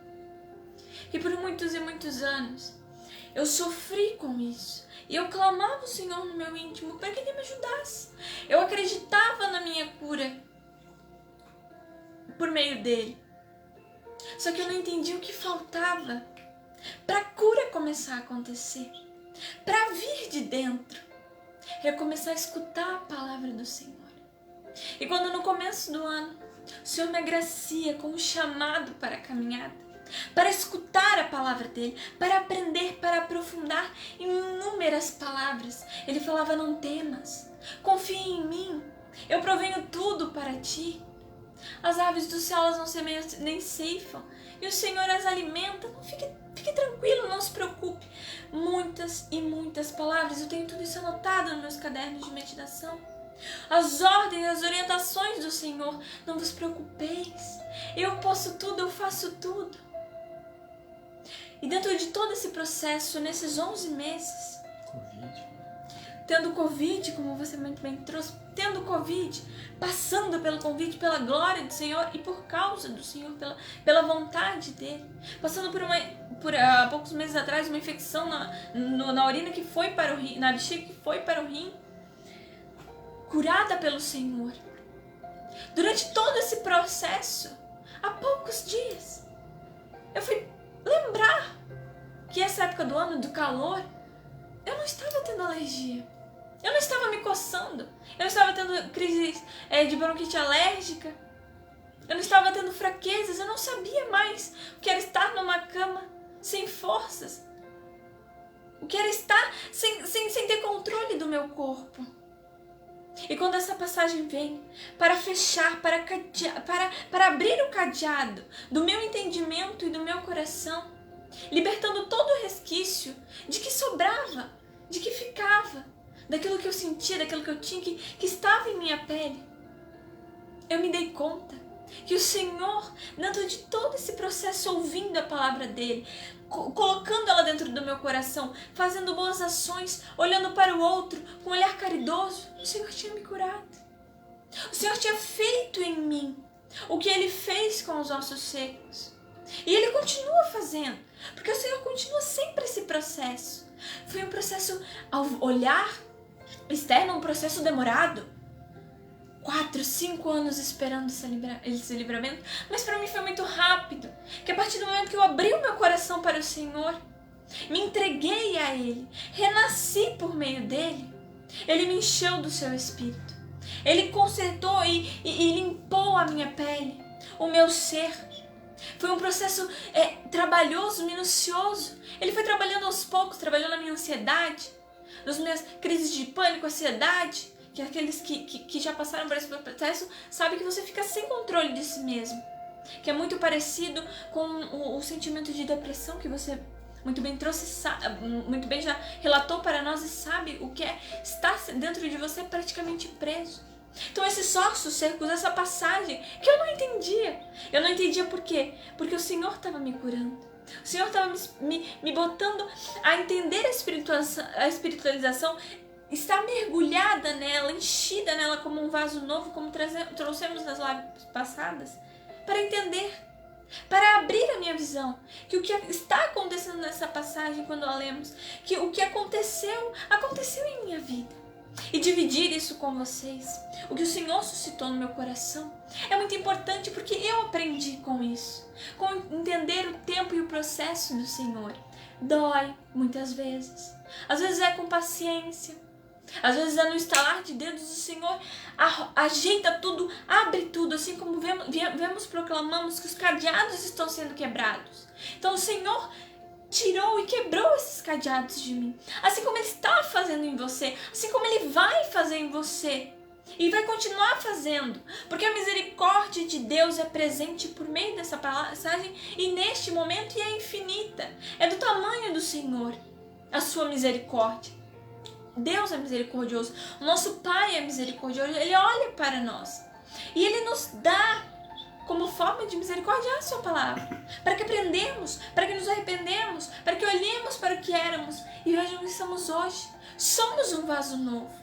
E por muitos e muitos anos eu sofri com isso. E eu clamava o Senhor no meu íntimo para que Ele me ajudasse. Eu acreditava na minha cura por meio dele. Só que eu não entendia o que faltava para a cura começar a acontecer. Para vir de dentro. Eu começar a escutar a palavra do Senhor. E quando no começo do ano o Senhor me agracia com um chamado para a caminhada, para escutar a palavra dele, para aprender, para aprofundar inúmeras palavras, Ele falava: não temas, confie em mim, eu provenho tudo para ti. As aves do céu, elas não semeiam nem ceifam, e o Senhor as alimenta. Não fique tranquilo, não se preocupe. Muitas e muitas palavras, eu tenho tudo isso anotado nos meus cadernos de meditação. As ordens, as orientações do Senhor: não vos preocupeis, eu posso tudo, eu faço tudo. E dentro de todo esse processo, nesses 11 meses, tendo Covid, como você muito bem trouxe, tendo Covid, passando pelo Covid, pela glória do Senhor e por causa do Senhor, pela vontade dele, passando por há poucos meses atrás, uma infecção na urina que foi para o rim, na bexiga que foi para o rim, curada pelo Senhor. Durante todo esse processo, há poucos dias, eu fui lembrar que essa época do ano, do calor, eu não estava tendo alergia. Eu não estava me coçando. Eu não estava tendo crise de bronquite alérgica. Eu não estava tendo fraquezas. Eu não sabia mais o que era estar numa cama sem forças. O que era estar sem ter controle do meu corpo. E quando essa passagem vem para fechar, para abrir o cadeado do meu entendimento e do meu coração, libertando todo o resquício de que sobrava, de que ficava, daquilo que eu sentia, daquilo que eu tinha, que estava em minha pele, eu me dei conta que o Senhor, dentro de todo esse processo, ouvindo a palavra dele, colocando ela dentro do meu coração, fazendo boas ações, olhando para o outro com um olhar caridoso, o Senhor tinha me curado. O Senhor tinha feito em mim o que Ele fez com os ossos secos. E Ele continua fazendo, porque o Senhor continua sempre esse processo. Foi um processo, ao olhar externo, um processo demorado. 4, 5 anos esperando esse livramento, mas para mim foi muito rápido, que a partir do momento que eu abri o meu coração para o Senhor, me entreguei a Ele, renasci por meio dele, Ele me encheu do seu Espírito. Ele consertou e limpou a minha pele, o meu ser. Foi um processo trabalhoso, minucioso. Ele foi trabalhando aos poucos, trabalhando na minha ansiedade, nas minhas crises de pânico, ansiedade, que aqueles que já passaram por esse processo sabem que você fica sem controle de si mesmo. Que é muito parecido com o sentimento de depressão que você muito bem trouxe, muito bem já relatou para nós e sabe o que é estar dentro de você praticamente preso. Então esses ossos secos, essa passagem que eu não entendia. Eu não entendia por quê? Porque o Senhor estava me curando. O Senhor estava me botando a entender a espiritualização, estar mergulhada nela, enchida nela como um vaso novo, como trouxemos nas lives passadas, para entender, para abrir a minha visão, que o que está acontecendo nessa passagem quando a lemos, que o que aconteceu em minha vida. E dividir isso com vocês, o que o Senhor suscitou no meu coração, é muito importante porque eu aprendi com isso, com entender o tempo e o processo do Senhor. Dói muitas vezes, às vezes é com paciência, às vezes é no estalar de dedos. O Senhor ajeita tudo, abre tudo, assim como proclamamos que os cadeados estão sendo quebrados. Então o Senhor tirou e quebrou esses cadeados de mim, assim como Ele está fazendo em você, assim como Ele vai fazer em você e vai continuar fazendo, porque a misericórdia de Deus é presente por meio dessa passagem e neste momento, e é infinita, é do tamanho do Senhor a sua misericórdia. Deus é misericordioso, o nosso Pai é misericordioso, Ele olha para nós e Ele nos dá como forma de misericórdia a sua palavra, para que aprendemos, para que nos arrependemos, para que olhemos para o que éramos e vejamos o que somos hoje. Somos um vaso novo.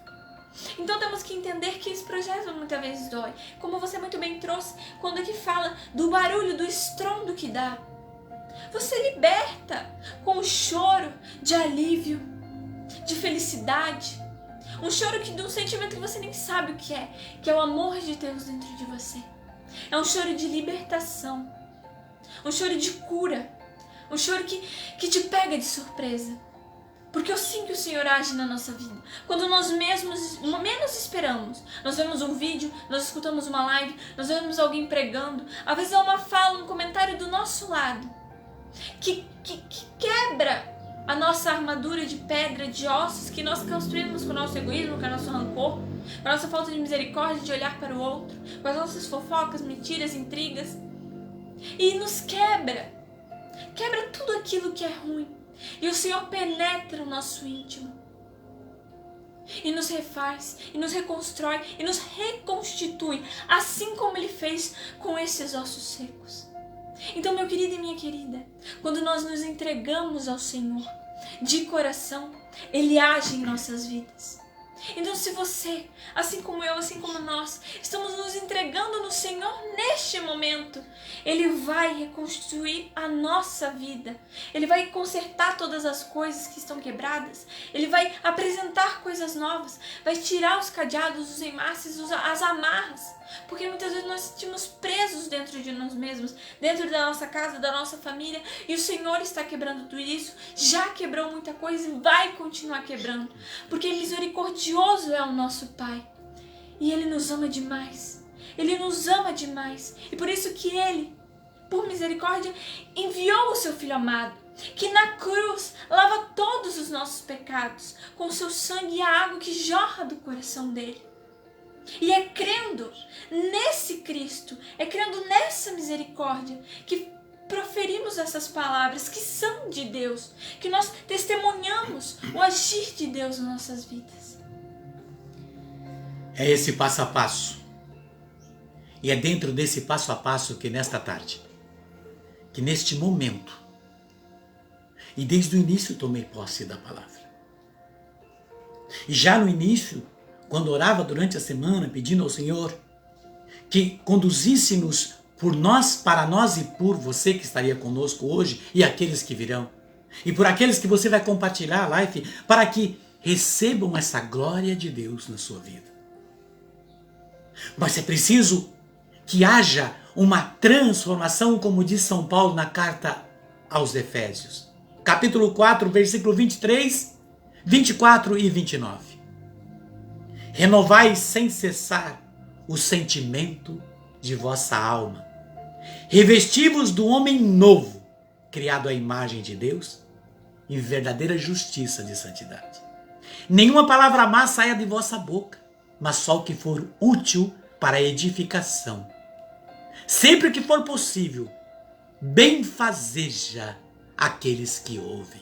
Então temos que entender que esse projeto muitas vezes dói, como você muito bem trouxe, quando aqui fala do barulho, do estrondo que dá. Você liberta com um choro de alívio, de felicidade, um choro de um sentimento que você nem sabe o que é o amor de Deus dentro de você. É um choro de libertação, um choro de cura, um choro que te pega de surpresa. Porque eu sinto que o Senhor age na nossa vida. Quando nós mesmos menos esperamos. Nós vemos um vídeo, nós escutamos uma live, nós vemos alguém pregando. Às vezes é uma fala, um comentário do nosso lado que quebra a nossa armadura de pedra, de ossos que nós construímos com o nosso egoísmo, com o nosso rancor, com a nossa falta de misericórdia, de olhar para o outro, com as nossas fofocas, mentiras, intrigas. E nos quebra tudo aquilo que é ruim. E o Senhor penetra o nosso íntimo e nos refaz, e nos reconstrói, e nos reconstitui, assim como Ele fez com esses ossos secos. Então, meu querido e minha querida, quando nós nos entregamos ao Senhor de coração, Ele age em nossas vidas. Então, se você, assim como eu, assim como nós, estamos nos entregando no Senhor neste momento, Ele vai reconstruir a nossa vida. Ele vai consertar todas as coisas que estão quebradas. Ele vai apresentar coisas novas. Vai tirar os cadeados, os emaces, as amarras. Porque muitas vezes nós sentimos presos dentro de nós mesmos, dentro da nossa casa, da nossa família, e o Senhor está quebrando tudo isso, já quebrou muita coisa e vai continuar quebrando, porque misericordioso é o nosso Pai, e Ele nos ama demais, Ele nos ama demais, e por isso que Ele, por misericórdia, enviou o seu Filho amado, que na cruz lava todos os nossos pecados, com o seu sangue e a água que jorra do coração dele. E é crendo nesse Cristo, é crendo nessa misericórdia que proferimos essas palavras que são de Deus, que nós testemunhamos o agir de Deus nas nossas vidas. É esse passo a passo. E é dentro desse passo a passo que nesta tarde, que neste momento, e desde o início tomei posse da palavra. E já no início, quando orava durante a semana, pedindo ao Senhor que conduzisse-nos por nós, para nós e por você que estaria conosco hoje e aqueles que virão. E por aqueles que você vai compartilhar a live, para que recebam essa glória de Deus na sua vida. Mas é preciso que haja uma transformação, como diz São Paulo na carta aos Efésios. Capítulo 4, versículo 23, 24 e 29. Renovai sem cessar o sentimento de vossa alma. Revesti-vos do homem novo, criado à imagem de Deus, em verdadeira justiça de santidade. Nenhuma palavra má saia de vossa boca, mas só o que for útil para a edificação. Sempre que for possível, benfazeja aqueles que ouvem.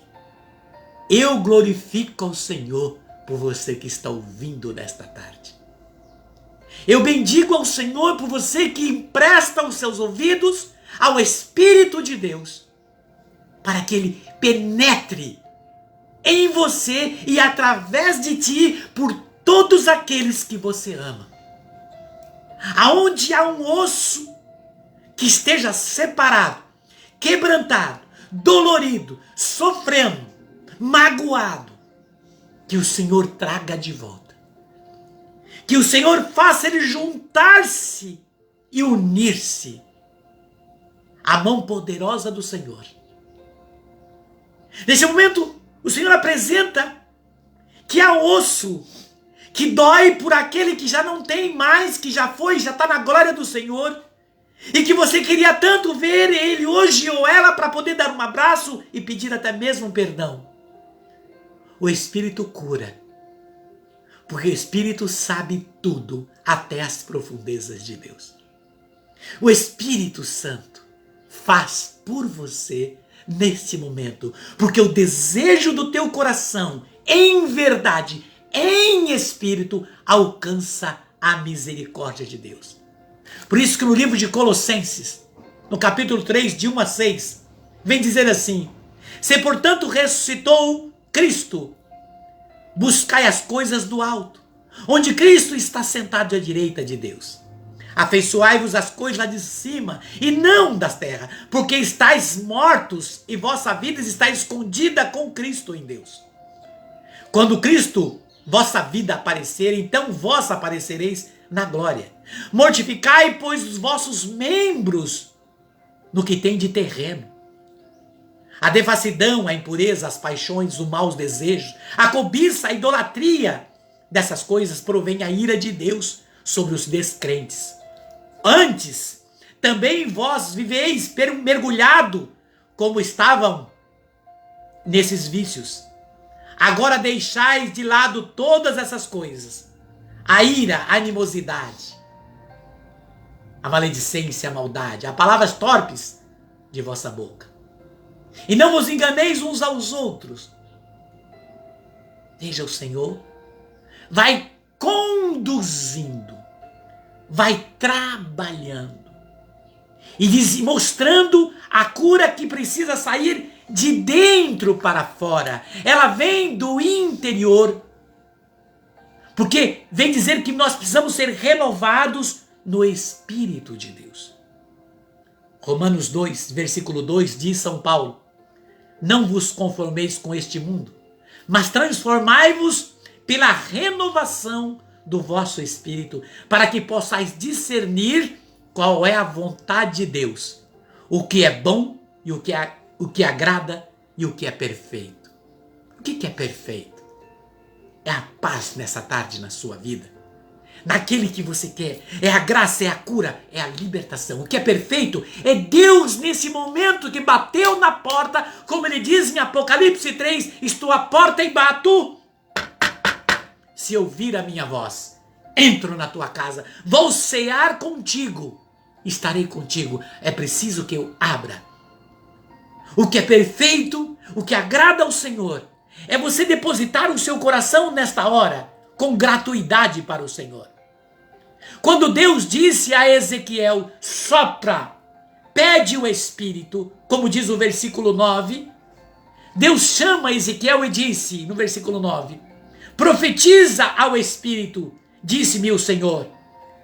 Eu glorifico ao Senhor por você que está ouvindo nesta tarde. Eu bendigo ao Senhor por você que empresta os seus ouvidos ao Espírito de Deus, para que Ele penetre em você e através de ti por todos aqueles que você ama. Aonde há um osso que esteja separado, quebrantado, dolorido, sofrendo, magoado, que o Senhor traga de volta. Que o Senhor faça ele juntar-se e unir-se à mão poderosa do Senhor. Nesse momento, o Senhor apresenta que há osso que dói por aquele que já não tem mais, que já foi, já está na glória do Senhor, e que você queria tanto ver ele hoje ou ela para poder dar um abraço e pedir até mesmo perdão. O Espírito cura, porque o Espírito sabe tudo, até as profundezas de Deus. O Espírito Santo faz por você neste momento, porque o desejo do teu coração, em verdade, em espírito, alcança a misericórdia de Deus. Por isso que no livro de Colossenses, no capítulo 3, de 1 a 6, vem dizer assim: se portanto ressuscitou Cristo, buscai as coisas do alto, onde Cristo está sentado à direita de Deus. Afeiçoai-vos as coisas lá de cima, e não das terras, porque estáis mortos, e vossa vida está escondida com Cristo em Deus. Quando Cristo, vossa vida aparecer, então vós aparecereis na glória. Mortificai, pois, os vossos membros no que tem de terreno: a devassidão, a impureza, as paixões, os maus desejos, a cobiça, a idolatria. Dessas coisas provém a ira de Deus sobre os descrentes. Antes, também vós viveis mergulhado como estavam nesses vícios. Agora deixais de lado todas essas coisas: a ira, a animosidade, a maledicência, a maldade, as palavras torpes de vossa boca. E não vos enganeis uns aos outros. Veja, o Senhor vai conduzindo, vai trabalhando e mostrando a cura que precisa sair de dentro para fora. Ela vem do interior, porque vem dizer que nós precisamos ser renovados no Espírito de Deus. Romanos 2, versículo 2, diz São Paulo: não vos conformeis com este mundo, mas transformai-vos pela renovação do vosso espírito, para que possais discernir qual é a vontade de Deus, o que é bom e o que agrada e o que é perfeito. O que é perfeito? É a paz nessa tarde na sua vida, naquele que você quer. É a graça, é a cura, é a libertação. O que é perfeito é Deus nesse momento que bateu na porta, como ele diz em Apocalipse 3, estou à porta e bato. Se ouvir a minha voz, entro na tua casa, vou cear contigo, estarei contigo. É preciso que eu abra. O que é perfeito, o que agrada ao Senhor, é você depositar o seu coração nesta hora com gratuidade para o Senhor. Quando Deus disse a Ezequiel: sopra, pede o Espírito, como diz o versículo 9, Deus chama Ezequiel e disse no versículo 9: profetiza ao Espírito, disse-me o Senhor,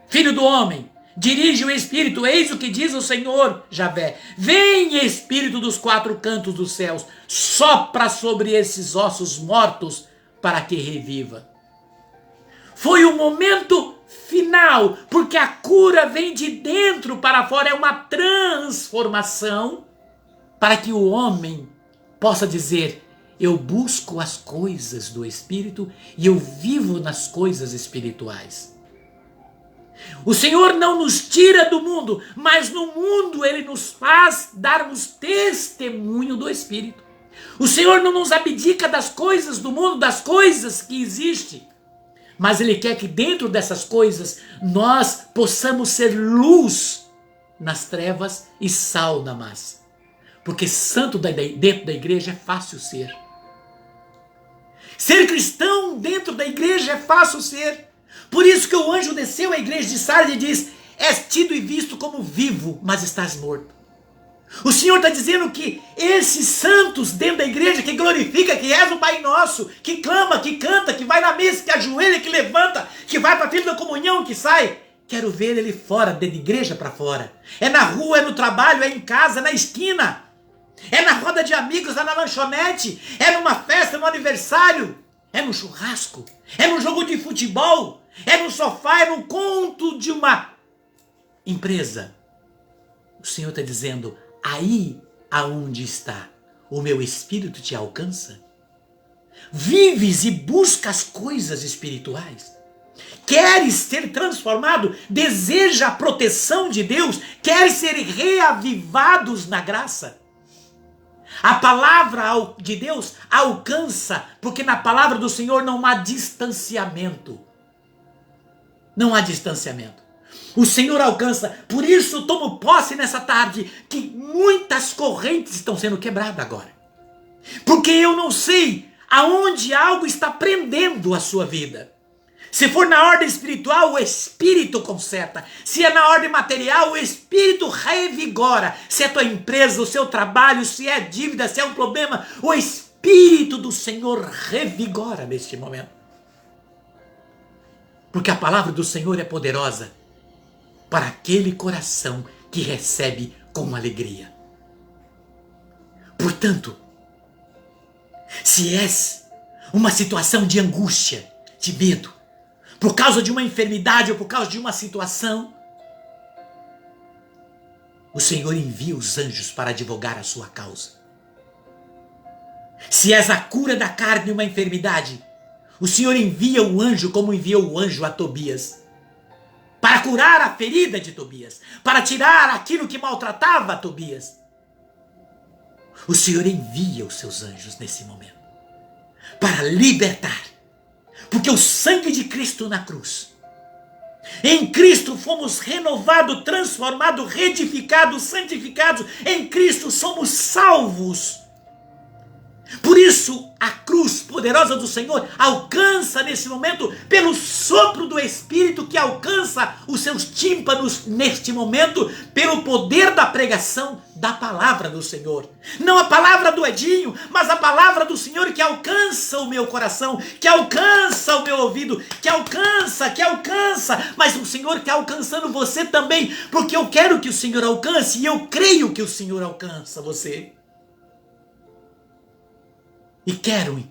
filho do homem, dirige o Espírito, eis o que diz o Senhor Javé: vem, Espírito dos quatro cantos dos céus, sopra sobre esses ossos mortos para que reviva. Foi o momento final, porque a cura vem de dentro para fora, é uma transformação para que o homem possa dizer: eu busco as coisas do Espírito e eu vivo nas coisas espirituais. O Senhor não nos tira do mundo, mas no mundo Ele nos faz darmos testemunho do Espírito. O Senhor não nos abdica das coisas do mundo, das coisas que existem, mas Ele quer que dentro dessas coisas nós possamos ser luz nas trevas e sal na massa. Porque santo dentro da igreja é fácil ser. Ser cristão dentro da igreja é fácil ser. Por isso que o anjo desceu à igreja de Sardes e diz: és tido e visto como vivo, mas estás morto. O Senhor está dizendo que esses santos dentro da igreja, que glorifica, que reza o Pai Nosso, que clama, que canta, que vai na mesa, que ajoelha, que levanta, que vai para a fila da comunhão, que sai, quero ver ele fora, dentro da igreja para fora. É na rua, é no trabalho, é em casa, é na esquina. É na roda de amigos, é na lanchonete, é numa festa, no aniversário, é no churrasco, é no jogo de futebol, é no sofá, é no conto de uma empresa. O Senhor está dizendo: aí aonde está o meu Espírito te alcança? Vives e buscas coisas espirituais? Queres ser transformado? Deseja a proteção de Deus? Queres ser reavivados na graça? A palavra de Deus alcança, porque na palavra do Senhor não há distanciamento. Não há distanciamento. O Senhor alcança. Por isso tomo posse nessa tarde que muitas correntes estão sendo quebradas agora. Porque eu não sei aonde algo está prendendo a sua vida. Se for na ordem espiritual, o Espírito conserta. Se é na ordem material, o Espírito revigora. Se é tua empresa, o seu trabalho, se é dívida, se é um problema, o Espírito do Senhor revigora neste momento. Porque a palavra do Senhor é poderosa para aquele coração que recebe com alegria. Portanto, se és uma situação de angústia, de medo, por causa de uma enfermidade ou por causa de uma situação, o Senhor envia os anjos para advogar a sua causa. Se és a cura da carne e uma enfermidade, o Senhor envia o anjo como enviou o anjo a Tobias, para curar a ferida de Tobias, para tirar aquilo que maltratava Tobias. O Senhor envia os seus anjos nesse momento, para libertar. Porque o sangue de Cristo na cruz, em Cristo fomos renovados, transformados, reedificados, santificados, em Cristo somos salvos. Por isso a cruz poderosa do Senhor alcança nesse momento, pelo sopro do Espírito que alcança os seus tímpanos neste momento, pelo poder da pregação da palavra do Senhor. Não a palavra do Edinho, mas a palavra do Senhor que alcança o meu coração, que alcança o meu ouvido, que alcança, mas o Senhor está alcançando você também, porque eu quero que o Senhor alcance e eu creio que o Senhor alcança você. E quero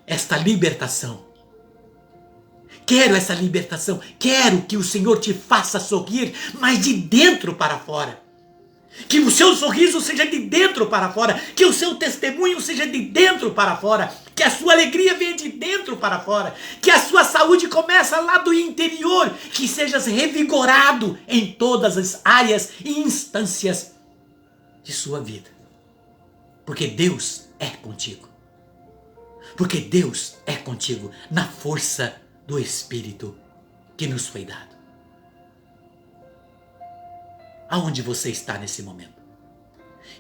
esta libertação. Quero essa libertação. Quero que o Senhor te faça sorrir, mas de dentro para fora. Que o seu sorriso seja de dentro para fora. Que o seu testemunho seja de dentro para fora. Que a sua alegria venha de dentro para fora. Que a sua saúde comece lá do interior. Que sejas revigorado em todas as áreas e instâncias de sua vida. Porque Deus é contigo. Porque Deus é contigo na força do Espírito que nos foi dado. Aonde você está nesse momento?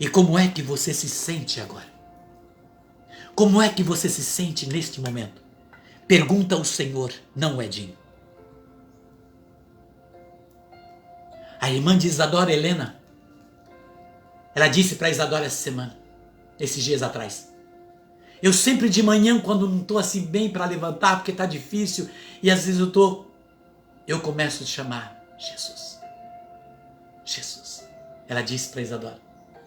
E como é que você se sente agora? Como é que você se sente neste momento? Pergunta ao Senhor, não o Edinho. A irmã de Isadora, Helena, ela disse para Isadora essa semana, esses dias atrás: eu sempre de manhã, quando não estou assim bem para levantar, porque está difícil, e às vezes eu começo a chamar Jesus. Jesus. Ela disse para Isadora,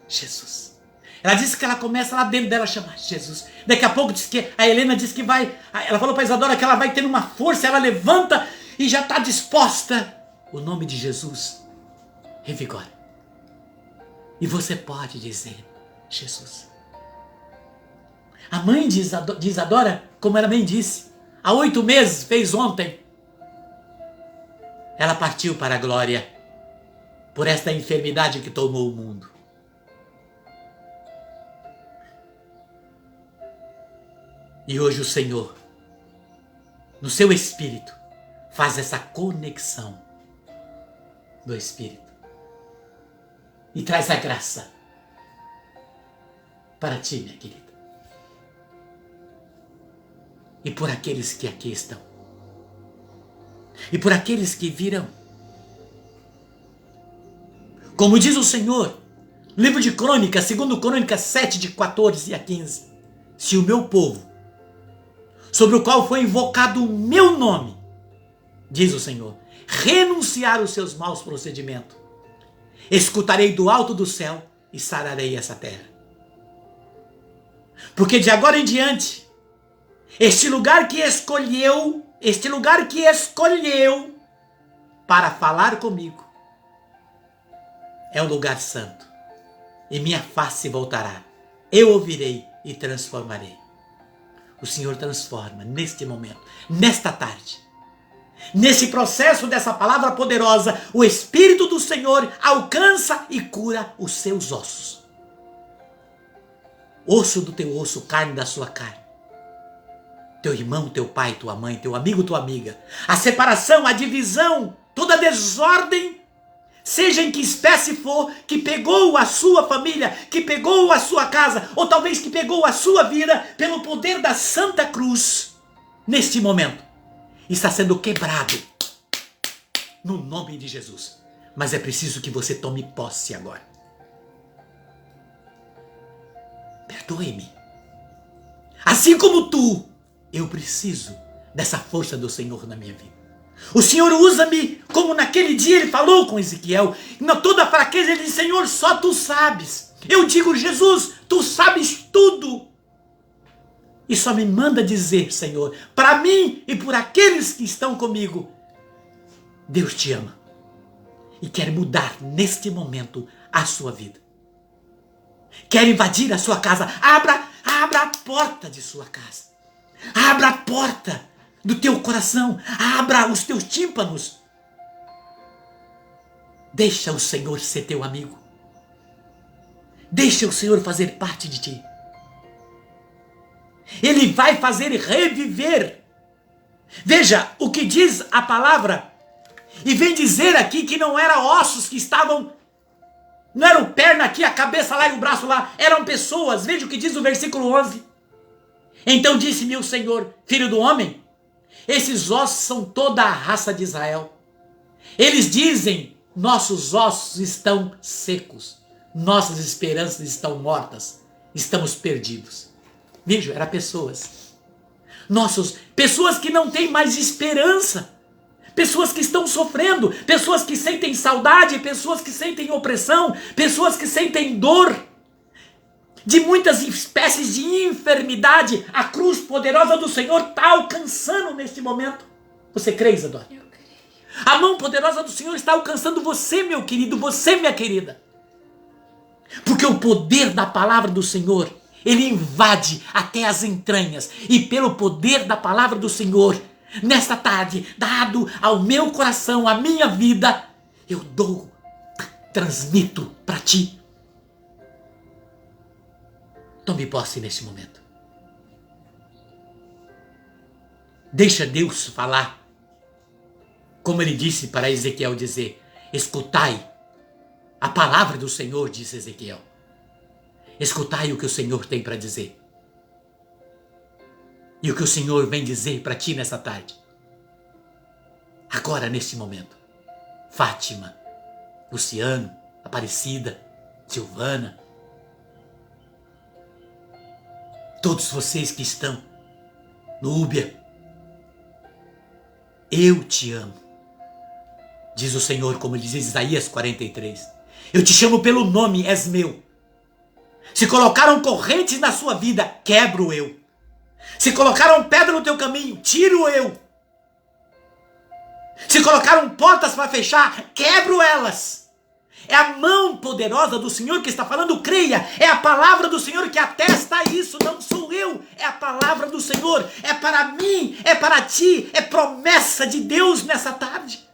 Jesus. Ela disse que ela começa lá dentro dela a chamar Jesus. Daqui a pouco a Helena disse que vai, ela falou para Isadora que ela vai ter uma força, ela levanta e já está disposta. O nome de Jesus revigora. E você pode dizer, Jesus. A mãe de Isadora, como ela bem disse, há 8 meses, fez ontem, ela partiu para a glória por esta enfermidade que tomou o mundo. E hoje o Senhor, no seu Espírito, faz essa conexão do Espírito e traz a graça para ti, minha querida, e por aqueles que aqui estão, e por aqueles que virão. Como diz o Senhor, livro de Crônicas, 2 Crônicas 7, de 14 a 15, se o meu povo, sobre o qual foi invocado o meu nome, diz o Senhor, renunciar os seus maus procedimentos, escutarei do alto do céu e sararei essa terra. Porque de agora em diante, este lugar que escolheu para falar comigo, é um lugar santo, e minha face voltará, eu ouvirei e transformarei. O Senhor transforma neste momento, nesta tarde. Nesse processo dessa palavra poderosa, o Espírito do Senhor alcança e cura os seus ossos. Osso do teu osso, carne da sua carne. Teu irmão, teu pai, tua mãe, teu amigo, tua amiga. A separação, a divisão, toda a desordem, seja em que espécie for, que pegou a sua família, que pegou a sua casa, ou talvez que pegou a sua vida, pelo poder da Santa Cruz, neste momento, está sendo quebrado, no nome de Jesus. Mas é preciso que você tome posse agora. Perdoe-me. Assim como tu, eu preciso dessa força do Senhor na minha vida. O Senhor usa-me como naquele dia ele falou com Ezequiel. Na toda fraqueza ele disse, Senhor, só tu sabes. Eu digo, Jesus, tu sabes tudo. E só me manda dizer, Senhor, para mim e por aqueles que estão comigo, Deus te ama e quer mudar neste momento a sua vida. Quer invadir a sua casa. Abra a porta de sua casa. Abra a porta do teu coração, abra os teus tímpanos. Deixa o Senhor ser teu amigo. Deixa o Senhor fazer parte de ti. Ele vai fazer reviver. Veja o que diz a palavra. E vem dizer aqui que não eram ossos que estavam, não eram perna aqui, a cabeça lá e o braço lá, eram pessoas. Veja o que diz o versículo 11. Então disse-me o Senhor, filho do homem, esses ossos são toda a raça de Israel. Eles dizem, nossos ossos estão secos, nossas esperanças estão mortas, estamos perdidos. Veja, eram pessoas. Pessoas que não têm mais esperança. Pessoas que estão sofrendo, pessoas que sentem saudade, pessoas que sentem opressão, pessoas que sentem dor. De muitas espécies de enfermidade, a cruz poderosa do Senhor está alcançando neste momento. Você crê, Isadora? Eu creio. A mão poderosa do Senhor está alcançando você, meu querido, você, minha querida. Porque o poder da palavra do Senhor, ele invade até as entranhas. E pelo poder da palavra do Senhor, nesta tarde, dado ao meu coração, à minha vida, eu transmito para ti. Tome posse neste momento. Deixa Deus falar. Como ele disse para Ezequiel dizer, escutai a palavra do Senhor, disse Ezequiel. Escutai o que o Senhor tem para dizer. E o que o Senhor vem dizer para ti nessa tarde. Agora, neste momento. Fátima, Luciano, Aparecida, Silvana, todos vocês que estão, Núbia, eu te amo. Diz o Senhor, como diz Isaías 43. Eu te chamo pelo nome, és meu. Se colocaram correntes na sua vida, quebro eu. Se colocaram pedra no teu caminho, tiro eu. Se colocaram portas para fechar, quebro elas. É a mão poderosa do Senhor que está falando, creia. É a palavra do Senhor que atesta isso, não sou eu. É a palavra do Senhor, é para mim, é para ti. É promessa de Deus nessa tarde.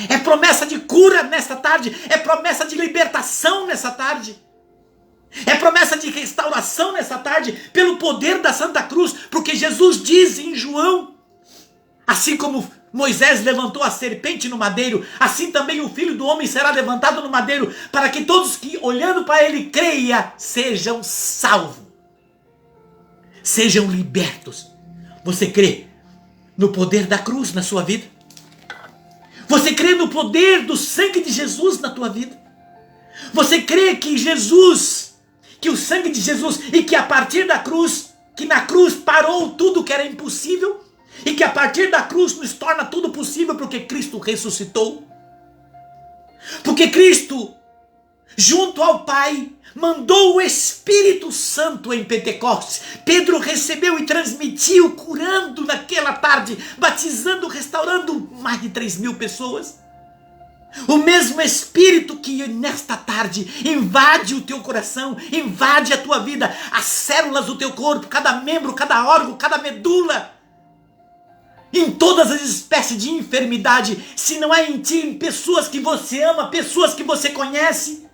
É promessa de cura nessa tarde. É promessa de libertação nessa tarde. É promessa de restauração nessa tarde, pelo poder da Santa Cruz. Porque Jesus diz em João, assim como Moisés levantou a serpente no madeiro, assim também o Filho do Homem será levantado no madeiro, para que todos que olhando para ele creia, sejam salvos, sejam libertos. Você crê no poder da cruz na sua vida? Você crê no poder do sangue de Jesus na tua vida? Você crê que Jesus, que o sangue de Jesus, e que a partir da cruz, que na cruz parou tudo que era impossível, e que a partir da cruz nos torna tudo possível, porque Cristo ressuscitou? Porque Cristo, junto ao Pai, mandou o Espírito Santo em Pentecostes. Pedro recebeu e transmitiu, curando naquela tarde, batizando, restaurando mais de 3.000 pessoas. O mesmo Espírito que nesta tarde invade o teu coração, invade a tua vida, as células do teu corpo, cada membro, cada órgão, cada medula, em todas as espécies de enfermidade. Se não é em ti, em pessoas que você ama, pessoas que você conhece,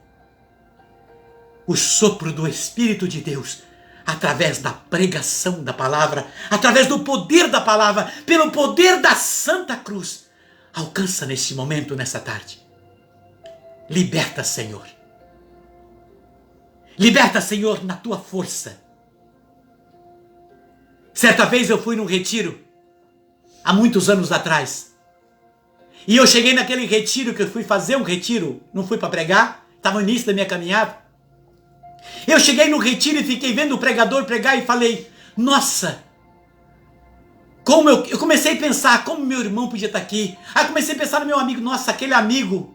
o sopro do Espírito de Deus, através da pregação da palavra, através do poder da palavra, pelo poder da Santa Cruz, alcança neste momento, nessa tarde. Liberta, Senhor. Liberta, Senhor, na tua força. Certa vez eu fui num retiro, há muitos anos atrás, e eu cheguei naquele retiro, que eu fui fazer um retiro, não fui para pregar, estava no início da minha caminhada. Eu cheguei no retiro e fiquei vendo o pregador pregar e falei, nossa, como eu comecei a pensar, como meu irmão podia estar aqui. Aí comecei a pensar no meu amigo, nossa, aquele amigo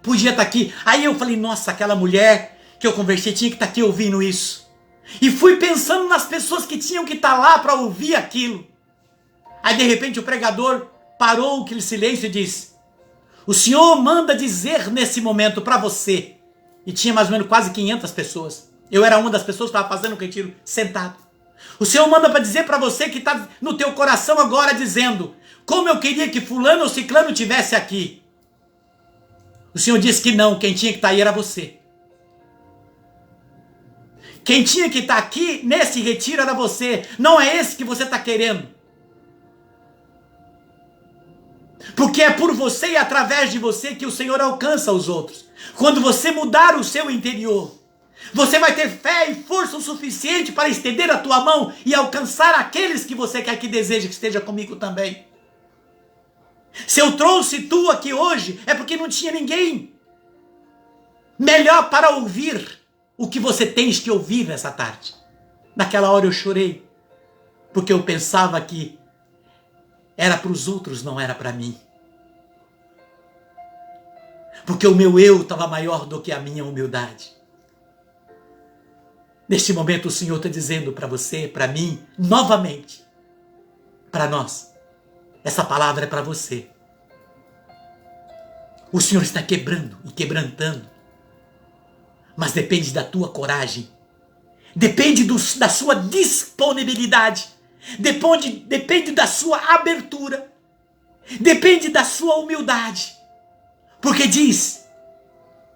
podia estar aqui. Aí eu falei, nossa, aquela mulher que eu conversei tinha que estar aqui ouvindo isso. E fui pensando nas pessoas que tinham que estar lá para ouvir aquilo. Aí de repente o pregador parou aquele silêncio e disse, o Senhor manda dizer nesse momento para você. E tinha mais ou menos quase 500 pessoas. Eu era uma das pessoas que estava fazendo o retiro, sentado. O Senhor manda para dizer para você que está no teu coração agora dizendo, como eu queria que fulano ou ciclano tivesse aqui. O Senhor disse que não, quem tinha que estar aí era você. Quem tinha que estar aqui nesse retiro era você. Não é esse que você está querendo. Porque é por você e através de você que o Senhor alcança os outros. Quando você mudar o seu interior, você vai ter fé e força o suficiente para estender a tua mão e alcançar aqueles que você quer que deseja que esteja comigo também. Se eu trouxe tu aqui hoje, é porque não tinha ninguém melhor para ouvir o que você tens que ouvir nessa tarde. Naquela hora eu chorei, porque eu pensava que era para os outros, não era para mim. Porque o meu eu estava maior do que a minha humildade. Neste momento o Senhor está dizendo para você, para mim, novamente, para nós, essa palavra é para você. O Senhor está quebrando e quebrantando, mas depende da tua coragem, depende da sua disponibilidade, depende da sua abertura, depende da sua humildade, porque diz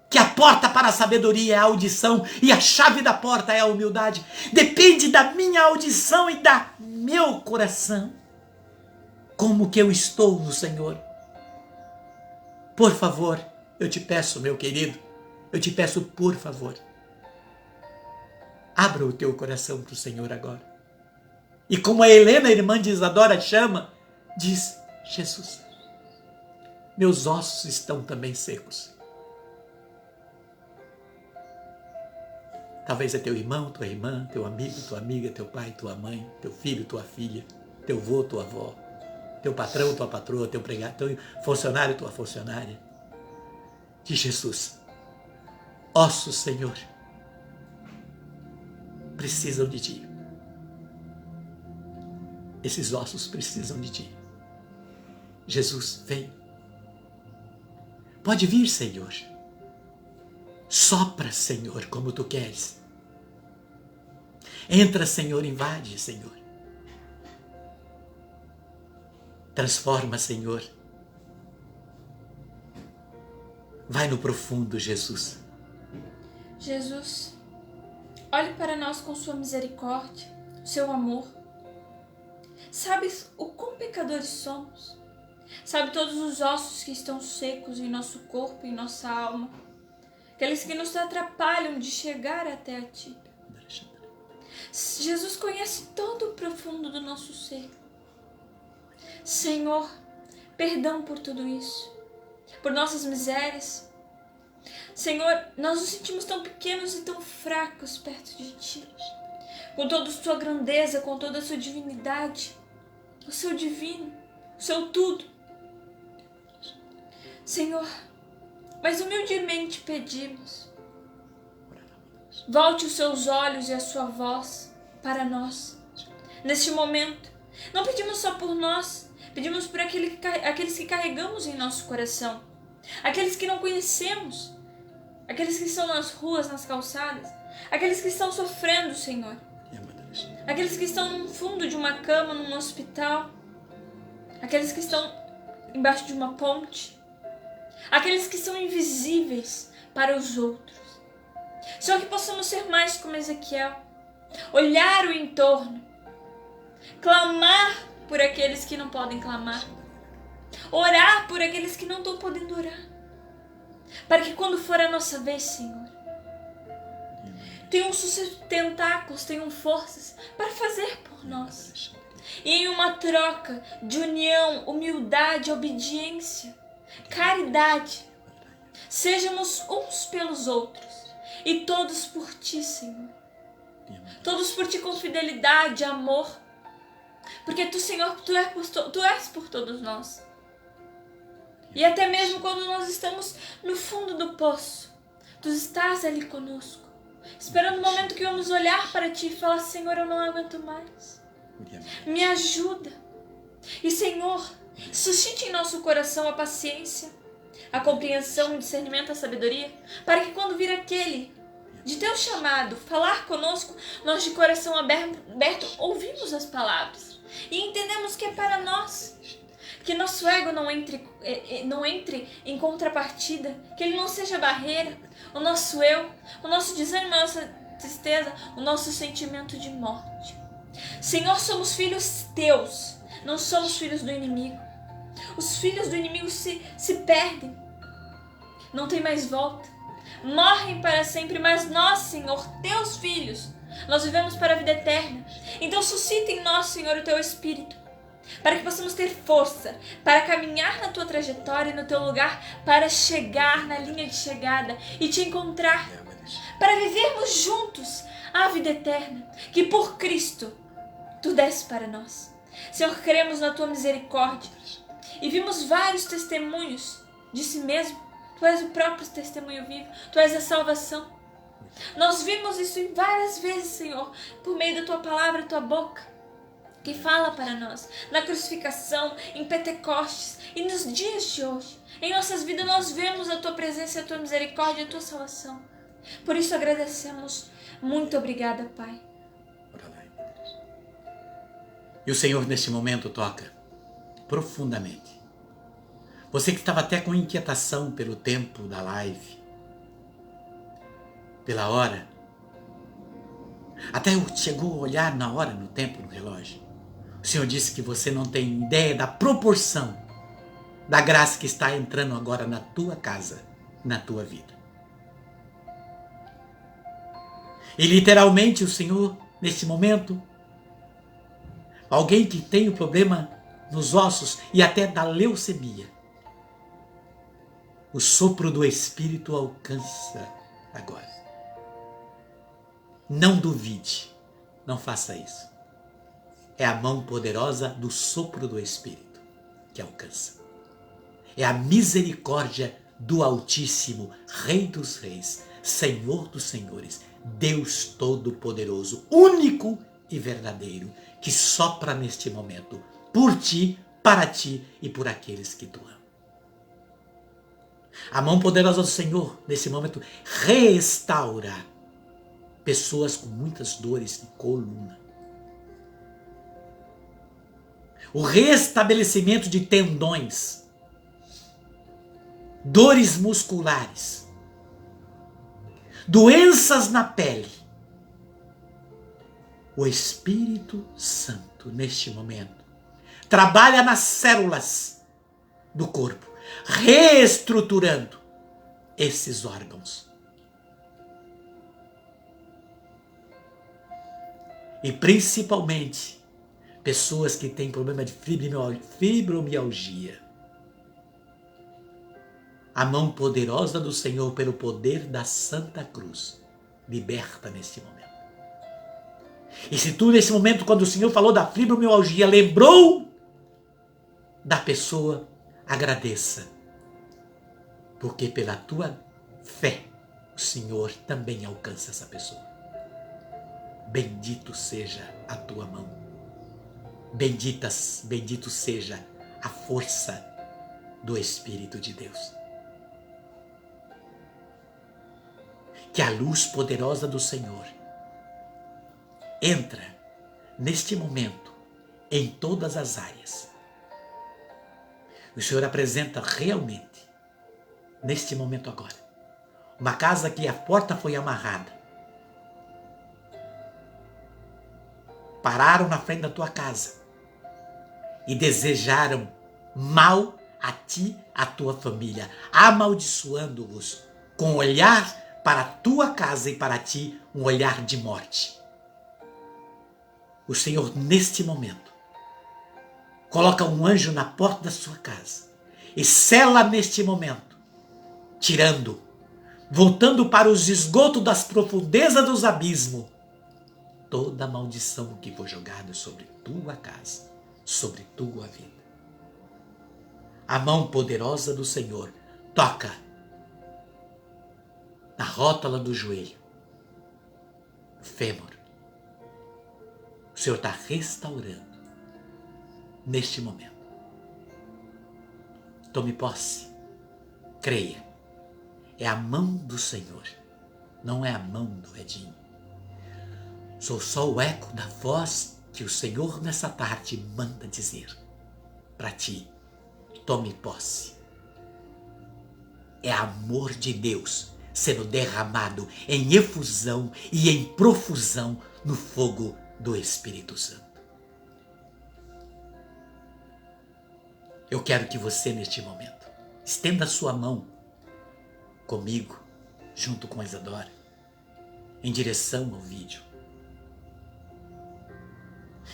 que a porta para a sabedoria é a audição e a chave da porta é a humildade. Depende da minha audição e da meu coração. Como que eu estou no Senhor? Por favor, eu te peço, meu querido, eu te peço, por favor, abra o teu coração para o Senhor agora. E como a Helena, a irmã de Isadora, chama, diz, Jesus, meus ossos estão também secos. Talvez é teu irmão, tua irmã, teu amigo, tua amiga, teu pai, tua mãe, teu filho, tua filha, teu avô, tua avó, teu patrão, tua patroa, teu empregado, teu funcionário, tua funcionária. De Jesus, ossos, Senhor, precisam de Ti. Esses ossos precisam de Ti. Jesus, vem. Pode vir, Senhor. Sopra, Senhor, como tu queres. Entra, Senhor, invade, Senhor. Transforma, Senhor. Vai no profundo, Jesus. Jesus, olhe para nós com sua misericórdia, seu amor. Sabes o quão pecadores somos. Sabe todos os ossos que estão secos em nosso corpo e em nossa alma. Aqueles que nos atrapalham de chegar até a Ti. Jesus conhece todo o profundo do nosso ser. Senhor, perdão por tudo isso, por nossas misérias. Senhor, nós nos sentimos tão pequenos e tão fracos perto de Ti. Com toda a Sua grandeza, com toda a Sua divinidade, o Seu divino, o Seu tudo. Senhor, mas humildemente pedimos, volte os seus olhos e a sua voz para nós. Neste momento, não pedimos só por nós, pedimos por aqueles que carregamos em nosso coração, aqueles que não conhecemos, aqueles que estão nas ruas, nas calçadas, aqueles que estão sofrendo, Senhor, aqueles que estão no fundo de uma cama, num hospital, aqueles que estão embaixo de uma ponte, aqueles que são invisíveis para os outros. Só que possamos ser mais como Ezequiel, olhar o entorno, clamar por aqueles que não podem clamar, orar por aqueles que não estão podendo orar, para que quando for a nossa vez, Senhor, tenham tentáculos, tenham forças para fazer por nós. E em uma troca de união, humildade, obediência, caridade, sejamos uns pelos outros e todos por Ti, Senhor. Todos por Ti com fidelidade, amor, porque Tu, Senhor, Tu és por todos nós. E até mesmo quando nós estamos no fundo do poço, Tu estás ali conosco, esperando o momento que vamos olhar para Ti e falar: Senhor, eu não aguento mais, me ajuda. E Senhor, suscite em nosso coração a paciência, a compreensão, o discernimento, a sabedoria, para que quando vir aquele de Teu chamado falar conosco, nós de coração aberto ouvimos as palavras e entendemos que é para nós, que nosso ego não entre em contrapartida, que ele não seja barreira, o nosso eu, o nosso desânimo, a nossa tristeza, o nosso sentimento de morte. Senhor, somos filhos Teus, não somos filhos do inimigo. Os filhos do inimigo se perdem, não tem mais volta, morrem para sempre, mas nós, Senhor, Teus filhos, nós vivemos para a vida eterna. Então suscita em nós, Senhor, o Teu Espírito, para que possamos ter força para caminhar na Tua trajetória, no Teu lugar, para chegar na linha de chegada e Te encontrar, para vivermos juntos a vida eterna que por Cristo Tu deste para nós. Senhor, cremos na Tua misericórdia e vimos vários testemunhos de Si mesmo. Tu és o próprio testemunho vivo, Tu és a salvação. Nós vimos isso em várias vezes, Senhor, por meio da Tua palavra, Tua boca, que fala para nós, na crucificação, em Pentecostes e nos dias de hoje. Em nossas vidas nós vemos a Tua presença, a Tua misericórdia, a Tua salvação. Por isso agradecemos. Muito obrigada, Pai. E o Senhor neste momento toca profundamente. Você que estava até com inquietação pelo tempo da live, pela hora, até chegou a olhar na hora, no tempo, no relógio. O Senhor disse que você não tem ideia da proporção da graça que está entrando agora na tua casa, na tua vida. E literalmente o Senhor, neste momento, alguém que tem o problema nos ossos e até da leucemia, o sopro do Espírito alcança agora. Não duvide, não faça isso. É a mão poderosa do sopro do Espírito que alcança. É a misericórdia do Altíssimo, Rei dos Reis, Senhor dos Senhores, Deus Todo-Poderoso, único e verdadeiro, que sopra neste momento por ti, para ti e por aqueles que tu amas. A mão poderosa do Senhor, nesse momento, restaura pessoas com muitas dores de coluna. O restabelecimento de tendões, dores musculares, doenças na pele. O Espírito Santo, neste momento, trabalha nas células do corpo, reestruturando esses órgãos. E principalmente, pessoas que têm problema de fibromialgia. A mão poderosa do Senhor, pelo poder da Santa Cruz, liberta neste momento. E se tu, nesse momento, quando o Senhor falou da fibromialgia, lembrou da pessoa, agradeça. Porque pela tua fé, o Senhor também alcança essa pessoa. Bendito seja a tua mão. Bendito seja a força do Espírito de Deus. Que a luz poderosa do Senhor entra neste momento em todas as áreas. O Senhor apresenta realmente, neste momento agora, uma casa que a porta foi amarrada. Pararam na frente da tua casa e desejaram mal a ti, a tua família, amaldiçoando-vos com olhar para a tua casa e para ti um olhar de morte. O Senhor, neste momento, coloca um anjo na porta da sua casa e sela neste momento, tirando, voltando para os esgotos das profundezas dos abismos, toda a maldição que foi jogada sobre tua casa, sobre tua vida. A mão poderosa do Senhor toca na rótula do joelho, no fêmur. O Senhor está restaurando neste momento. Tome posse, creia. É a mão do Senhor, não é a mão do Edinho. Sou só o eco da voz que o Senhor nessa tarde manda dizer para ti. Tome posse. É amor de Deus sendo derramado em efusão e em profusão no fogo do Espírito Santo. Eu quero que você, neste momento, estenda a sua mão comigo, junto com a Isadora, em direção ao vídeo.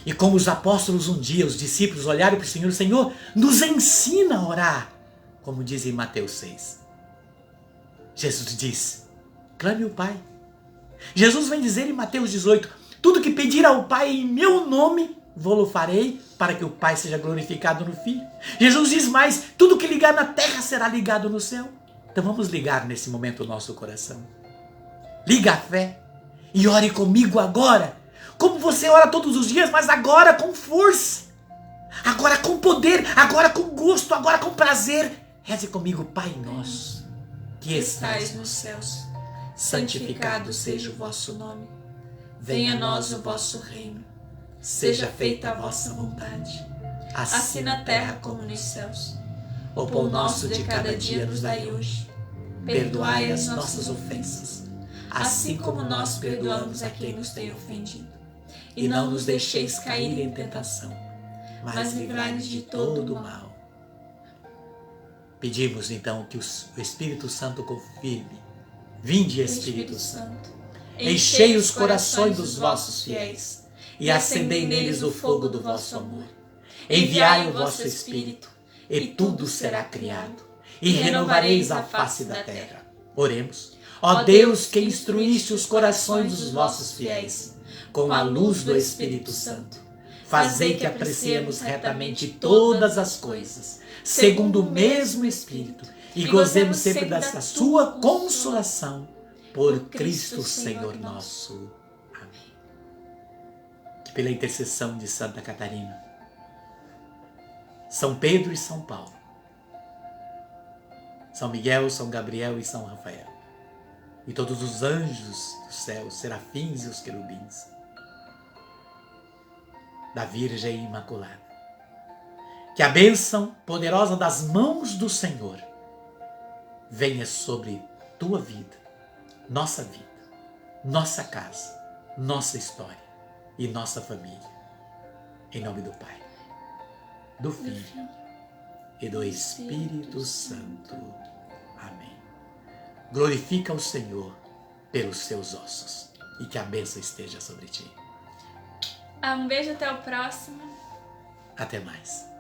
E como os apóstolos um dia, os discípulos olharam para o Senhor, nos ensina a orar, como diz em Mateus 6. Jesus diz, clame o Pai. Jesus vem dizer em Mateus 18, tudo que pedir ao Pai em meu nome, vou-lo farei, para que o Pai seja glorificado no Filho. Jesus diz mais, tudo que ligar na terra será ligado no céu. Então vamos ligar nesse momento o nosso coração. Liga a fé e ore comigo agora. Como você ora todos os dias, mas agora com força. Agora com poder, agora com gosto, agora com prazer. Reze comigo, Pai nosso, que estais nos céus. Santificado seja o vosso nome. Venha a nós o vosso reino. Seja feita a vossa vontade, assim na terra como nos céus. O pão nosso de cada dia nos dai hoje. Perdoai as nossas ofensas, assim como nós perdoamos a quem nos tem ofendido. E não nos deixeis cair em tentação, mas livrai-nos de todo o mal. Pedimos então que o Espírito Santo confirme. Vinde, Espírito Santo, enchei os corações dos vossos fiéis e acendei neles o fogo do vosso amor. Enviai o vosso Espírito e tudo será criado e renovareis a face da terra. Oremos. Ó Deus, que instruíste os corações dos vossos fiéis com a luz do Espírito Santo, fazei que apreciemos retamente todas as coisas, segundo o mesmo Espírito, e gozemos sempre da sua consolação, por Cristo Senhor nosso. Amém. Que pela intercessão de Santa Catarina, São Pedro e São Paulo, São Miguel, São Gabriel e São Rafael. E todos os anjos do céu, os serafins e os querubins. Da Virgem Imaculada. Que a bênção poderosa das mãos do Senhor venha sobre tua vida, nossa vida, nossa casa, nossa história e nossa família. Em nome do Pai, do Filho e do Espírito Santo. Amém. Glorifica o Senhor pelos seus ossos e que a bênção esteja sobre ti. Um beijo, até o próximo. Até mais.